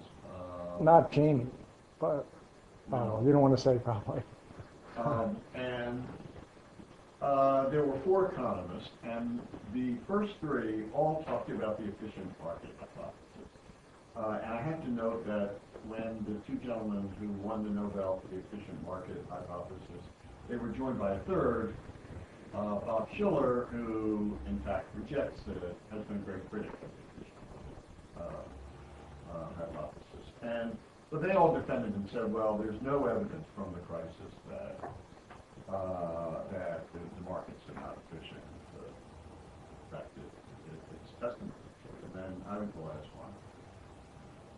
Not Jamie, but you don't want to say probably. And there were 4 economists, and the first 3 all talked about the efficient market hypothesis. And I have to note that when the 2 gentlemen who won the Nobel for the efficient market hypothesis, they were joined by a third, Bob Shiller, who in fact rejects it, has been a great critic of the efficient market hypothesis. But they all defended and said, well, there's no evidence from the crisis that the markets are not efficient. In fact, it's testament. And then I was the last one.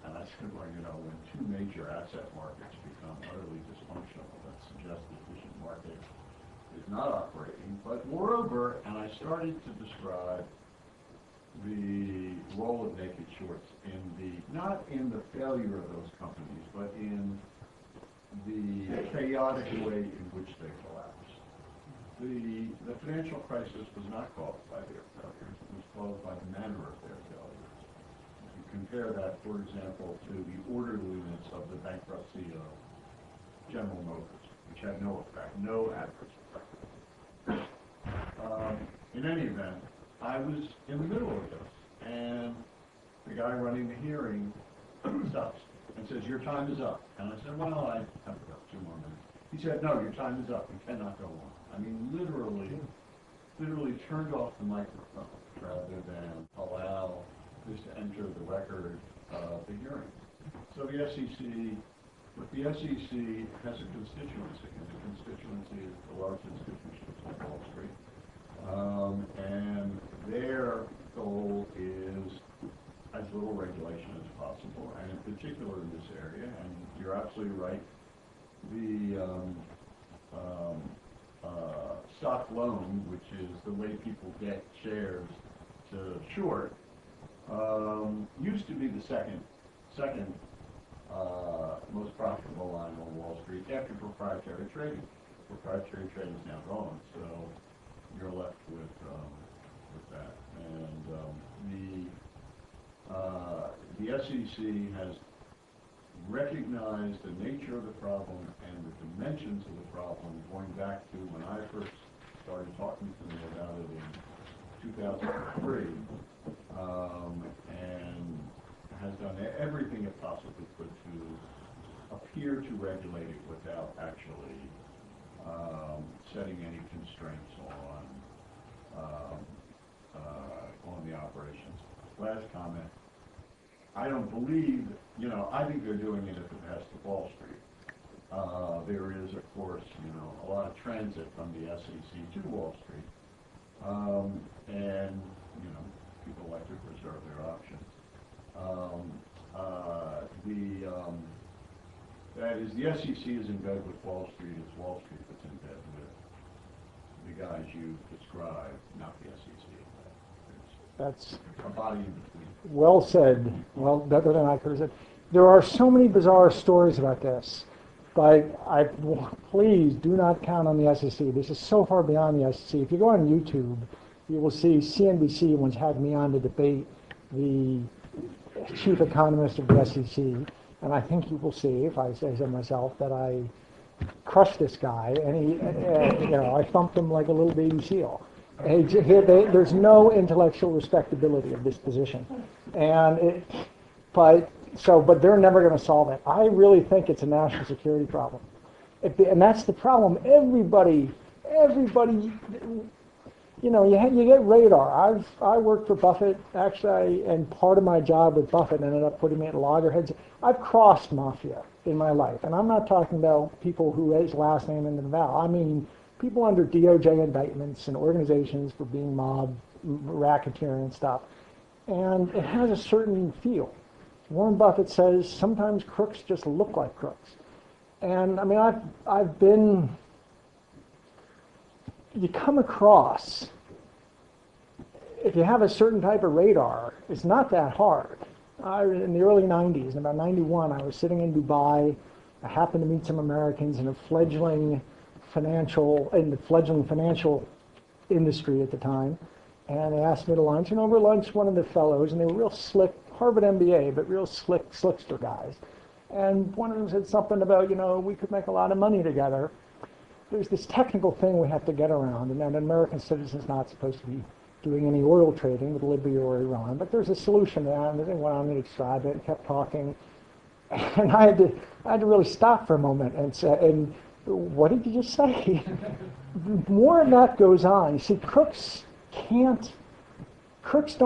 And I said, well, when 2 major asset markets become utterly dysfunctional, that suggests the efficient market is not operating. But moreover, and I started to describe the role of naked shorts not in the failure of those companies, but in the chaotic way in which they collapsed. The financial crisis was not caused by their failures. It was caused by the manner of their failures. You compare that, for example, to the orderliness of the bankruptcy of General Motors, which had no effect, no adverse effect. In any event, I was in the middle of this, and the guy running the hearing stops and says, your time is up. And I said, well, I have about 2 more minutes. He said, no, your time is up. You cannot go on. I mean, literally turned off the microphone rather than allow this to enter the record of the hearing. So the SEC has a constituency, and the constituency is the large institutions on Wall Street. And their goal is as little regulation as possible, and in particular in this area, and you're absolutely right, the stock loan, which is the way people get shares to short, used to be the second most profitable line on Wall Street after proprietary trading. Proprietary trading is now gone, so you're left with that. And the SEC has recognized the nature of the problem and the dimensions of the problem going back to when I first started talking to them about it in 2003, and has done everything it possibly could to appear to regulate it without actually setting any constraints on the operations. Last comment. I don't believe, I think they're doing it at the behest of Wall Street. There is, of course, a lot of transit from the SEC to Wall Street. And, people like to preserve their options. That is, the SEC is in bed with Wall Street as Wall Street that's in bed with the guys you described, not the SEC. That's a body in between. well said. Well, better than I could have said. There are so many bizarre stories about this, but please do not count on the SEC. This is so far beyond the SEC. If you go on YouTube, you will see CNBC once had me on to debate the chief economist of the SEC, and I think you will see, if I say so myself, that I crushed this guy, and I thumped him like a little baby seal. There's no intellectual respectability of this position, but they're never going to solve it. I really think it's a national security problem, and that's the problem. Everybody, you get radar. I worked for Buffett actually, and part of my job with Buffett ended up putting me at loggerheads. I've crossed mafia in my life, and I'm not talking about people who raise last name in the Val. I mean people under DOJ indictments and organizations for being mob, racketeering and stuff. And it has a certain feel. Warren Buffett says sometimes crooks just look like crooks. And I mean, you come across, if you have a certain type of radar, it's not that hard. In the early 90s, in about 91, I was sitting in Dubai. I happened to meet some Americans in the fledgling financial industry at the time, and they asked me to lunch. And over lunch, one of the fellows, and they were real slick, Harvard MBA, but real slickster guys. And one of them said something about, we could make a lot of money together. There's this technical thing we have to get around, and an American citizen's not supposed to be doing any oil trading with Libya or Iran, but there's a solution to that, and they went on to describe it and kept talking. And I had to really stop for a moment and say, what did you just say? More of that goes on. You see, crooks don't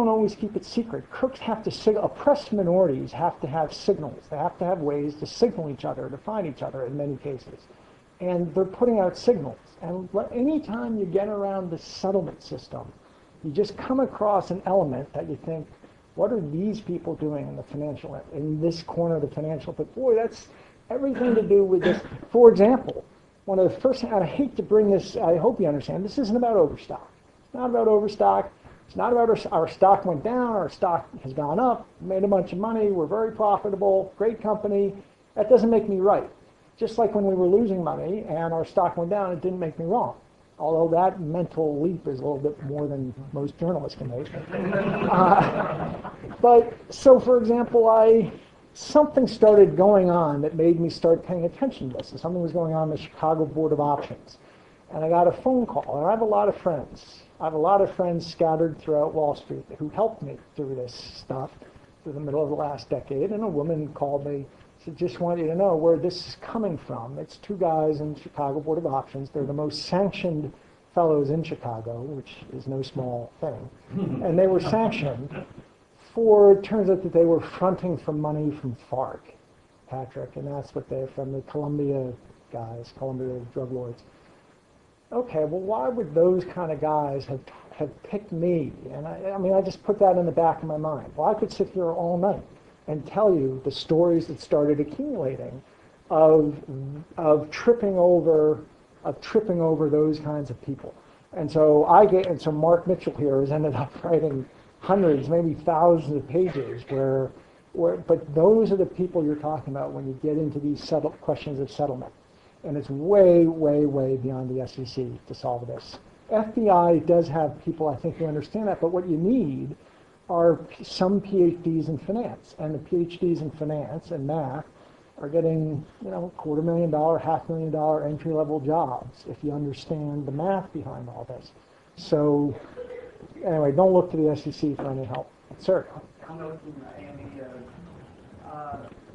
always keep it secret. Crooks have to oppressed minorities have to have signals. They have to have ways to signal each other, to find each other in many cases. And they're putting out signals. And anytime you get around the settlement system, you just come across an element that you think, what are these people doing in this corner of the financial? But boy, that's everything to do with this. For example, one of the first, and I hate to bring this, I hope you understand, this isn't about overstock. It's not about overstock. It's not about our stock went down, our stock has gone up, made a bunch of money, we're very profitable, great company. That doesn't make me right. Just like when we were losing money and our stock went down, it didn't make me wrong. Although that mental leap is a little bit more than most journalists can make. But so, for example, something started going on that made me start paying attention to this. And something was going on in the Chicago Board of Options. And I got a phone call, and I have a lot of friends. I have a lot of friends scattered throughout Wall Street who helped me through this stuff through the middle of the last decade. And a woman called me, said, just want you to know where this is coming from. It's two guys in the Chicago Board of Options. They're the most sanctioned fellows in Chicago, which is no small thing. And they were sanctioned for, it turns out that they were fronting for money from FARC, Patrick, and that's what they're from, the Colombia guys, Colombia drug lords. Okay, well, why would those kind of guys have picked me? And I just put that in the back of my mind. Well, I could sit here all night and tell you the stories that started accumulating of tripping over those kinds of people. And so Mark Mitchell here has ended up writing hundreds, maybe thousands of pages but those are the people you're talking about when you get into these questions of settlement. And it's way, way, way beyond the SEC to solve this. FBI does have people, I think, who understand that, but what you need are some PhDs in finance. And the PhDs in finance and math are getting, $250,000, $500,000 entry-level jobs if you understand the math behind all this. So anyway, don't look to the SEC for any help. Sir? I'm looking Amy.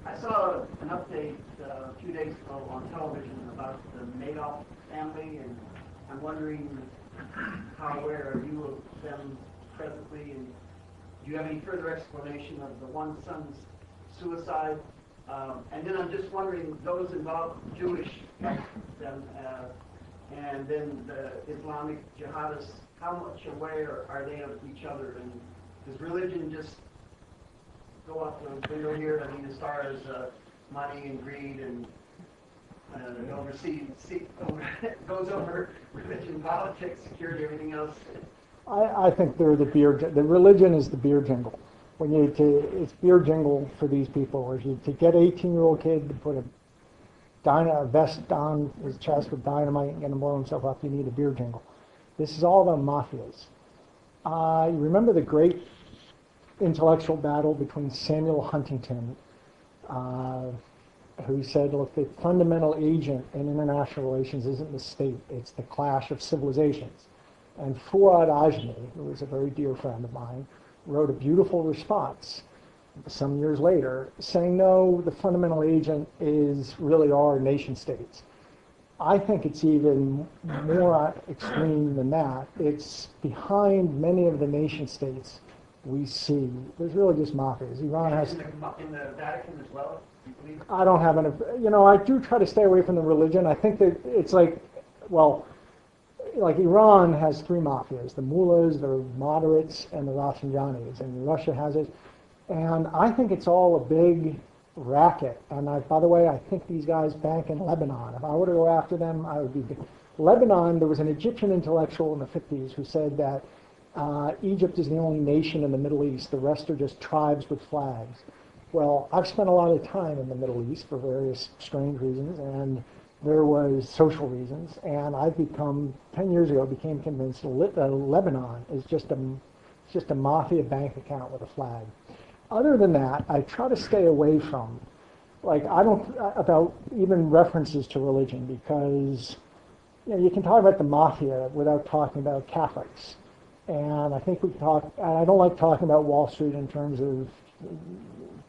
I saw an update a few days ago on television about the Madoff family, and I'm wondering how aware are you of them presently, and do you have any further explanation of the one son's suicide? And then I'm just wondering, those involved, Jewish, them, and then the Islamic jihadists, how much aware are they of each other? And does religion just go out the window here? I mean, as far as money and greed and goes over religion, politics, security, everything else. I think they're the religion is the beer jingle. It's beer jingle for these people. If you to get 18-year-old kid to put a vest on his chest with dynamite and get him blow himself up, you need a beer jingle. This is all about mafias. You remember the great intellectual battle between Samuel Huntington, who said, look, the fundamental agent in international relations isn't the state, it's the clash of civilizations. And Fuad Ajmi, who was a very dear friend of mine, wrote a beautiful response some years later saying, no, the fundamental agent is really our nation states. I think it's even more extreme than that. It's behind many of the nation states we see. There's really just mafias. Iran has... In the Vatican as well, you believe? I don't have an... I do try to stay away from the religion. I think that it's like Iran has three mafias, the mullahs, the moderates, and the Rafsanjanis, and Russia has it. And I think it's all a big racket. And by the way, I think these guys bank in Lebanon. If I were to go after them, I would be... Lebanon, there was an Egyptian intellectual in the 50s who said that Egypt is the only nation in the Middle East. The rest are just tribes with flags. Well, I've spent a lot of time in the Middle East for various strange reasons, and there was social reasons, and I've 10 years ago, became convinced Lebanon is just a mafia bank account with a flag. Other than that, I try to stay away from, about even references to religion, because you can talk about the mafia without talking about Catholics. And I think I don't like talking about Wall Street in terms of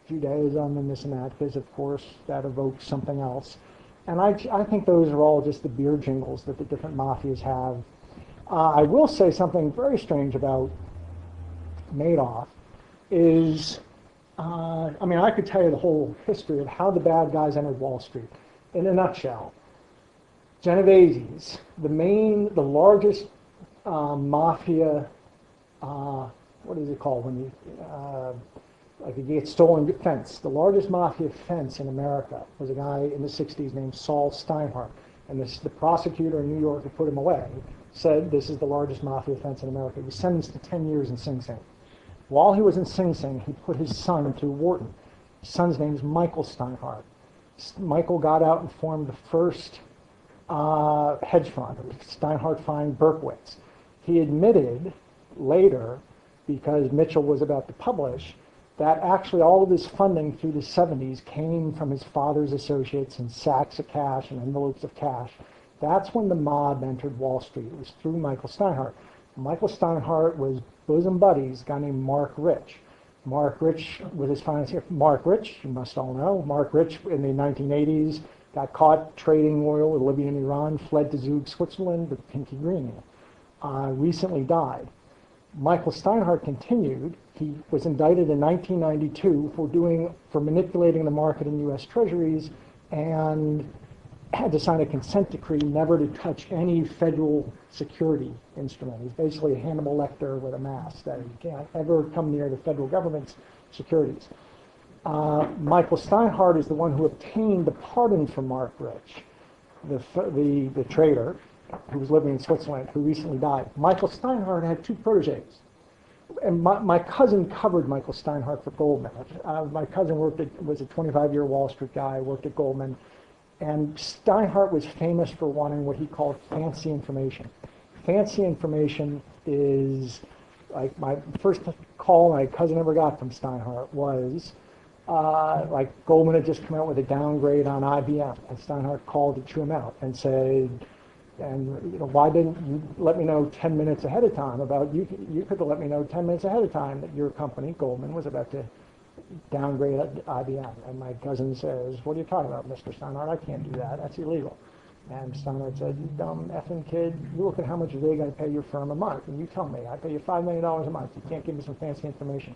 Judaism and this and that, because of course that evokes something else. And I think those are all just the beer jingles that the different mafias have. I will say something very strange about Madoff is, I could tell you the whole history of how the bad guys entered Wall Street. In a nutshell, Genovese's, the largest mafia, what is it called when you get stolen fence. The largest mafia fence in America was a guy in the 60s named Saul Steinhardt. And the prosecutor in New York who put him away said this is the largest mafia fence in America. He was sentenced to 10 years in Sing Sing. While he was in Sing Sing, he put his son through Wharton. His son's name is Michael Steinhardt. Michael got out and formed the first hedge fund, Steinhardt Fine Berkowitz. He admitted later, because Mitchell was about to publish, that actually all of his funding through the 70s came from his father's associates in sacks of cash and envelopes of cash. That's when the mob entered Wall Street. It was through Michael Steinhardt. Michael Steinhardt was bosom buddies, a guy named Mark Rich. Mark Rich with his financier. Mark Rich, you must all know. Mark Rich in the 1980s got caught trading oil with Libya and Iran, fled to Zug, Switzerland with Pinky Green. Recently died. Michael Steinhardt continued. He was indicted in 1992 for manipulating the market in U.S. Treasuries and had to sign a consent decree never to touch any federal security instrument. He's basically a Hannibal Lecter with a mask, that he can't ever come near the federal government's securities. Michael Steinhardt is the one who obtained the pardon for Mark Rich, the trader who was living in Switzerland, who recently died. Michael Steinhardt had two proteges. And my cousin covered Michael Steinhardt for Goldman. My cousin was a 25-year Wall Street guy, worked at Goldman. And Steinhardt was famous for wanting what he called fancy information. Fancy information is, like, my first call my cousin ever got from Steinhardt was, Goldman had just come out with a downgrade on IBM. And Steinhardt called to chew him out and said, And why didn't you let me know 10 minutes ahead of time about, you could have let me know 10 minutes ahead of time that your company, Goldman, was about to downgrade IBM. And my cousin says, what are you talking about, Mr. Steinhardt? I can't do that. That's illegal. And Steinhardt said, you dumb effing kid, you look at how much they're going to pay your firm a month, and you tell me, I pay you $5 million a month. You can't give me some fancy information.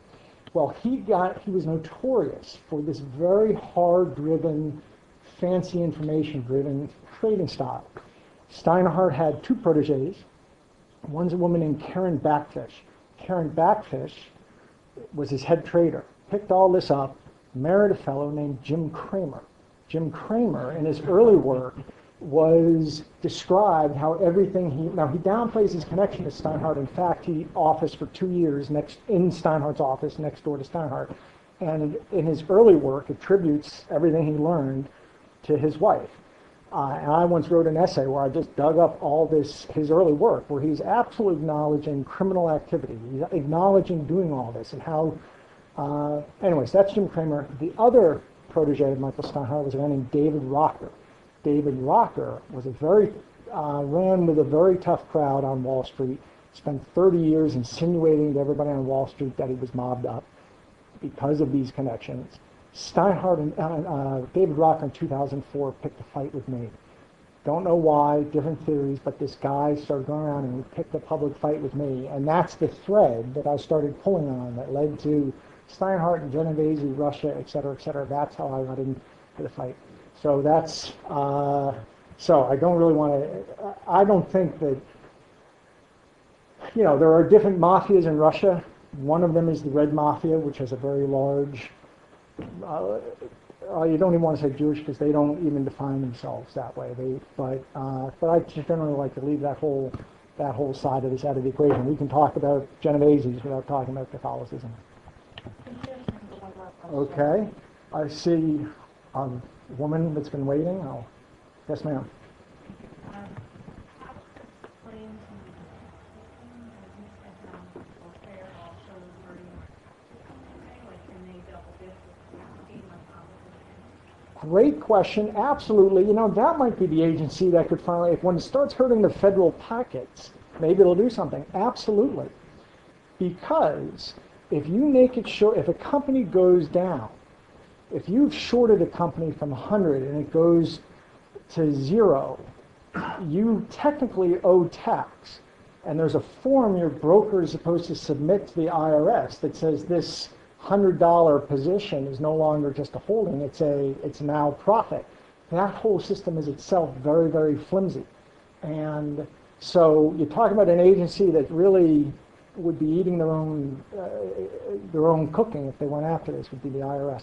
Well, he was notorious for this very hard-driven, fancy information-driven trading style. Steinhardt had two proteges. One's a woman named Karen Backfish. Karen Backfish was his head trader. Picked all this up, married a fellow named Jim Cramer. Jim Cramer, in his early work, was described how everything he downplays his connection to Steinhardt. In fact, he officed for 2 years in Steinhardt's office next door to Steinhardt. And in his early work, attributes everything he learned to his wife. And I once wrote an essay where I just dug up all his early work, where he's absolutely acknowledging criminal activity. He's acknowledging doing all this and how, anyways, that's Jim Cramer. The other protege of Michael Steinhardt was a guy named David Rocker. David Rocker was ran with a very tough crowd on Wall Street, spent 30 years insinuating to everybody on Wall Street that he was mobbed up because of these connections. Steinhardt and David Rocker in 2004 picked a fight with me. Don't know why, different theories, but this guy started going around and he picked a public fight with me, and that's the thread that I started pulling on that led to Steinhardt and Genovese, Russia, et cetera, et cetera. That's how I got into the fight. So that's, so I don't really want to, I don't think that, there are different mafias in Russia. One of them is the Red Mafia, which has a very large, you don't even want to say Jewish because they don't even define themselves that way. But I just generally like to leave that whole side of this out of the equation. We can talk about Genoveses without talking about Catholicism. Okay, I see a woman that's been waiting. Yes, ma'am. Great question. Absolutely. That might be the agency that could finally, if when it starts hurting the federal pockets, maybe it'll do something. Absolutely. Because if you make it sure, if a company goes down, if you've shorted a company from 100 and it goes to 0, you technically owe tax. And there's a form your broker is supposed to submit to the IRS that says this $100 position is no longer just a holding, it's now profit. That whole system is itself very, very flimsy. And so you're talking about an agency that really would be eating their own cooking if they went after this, would be the IRS.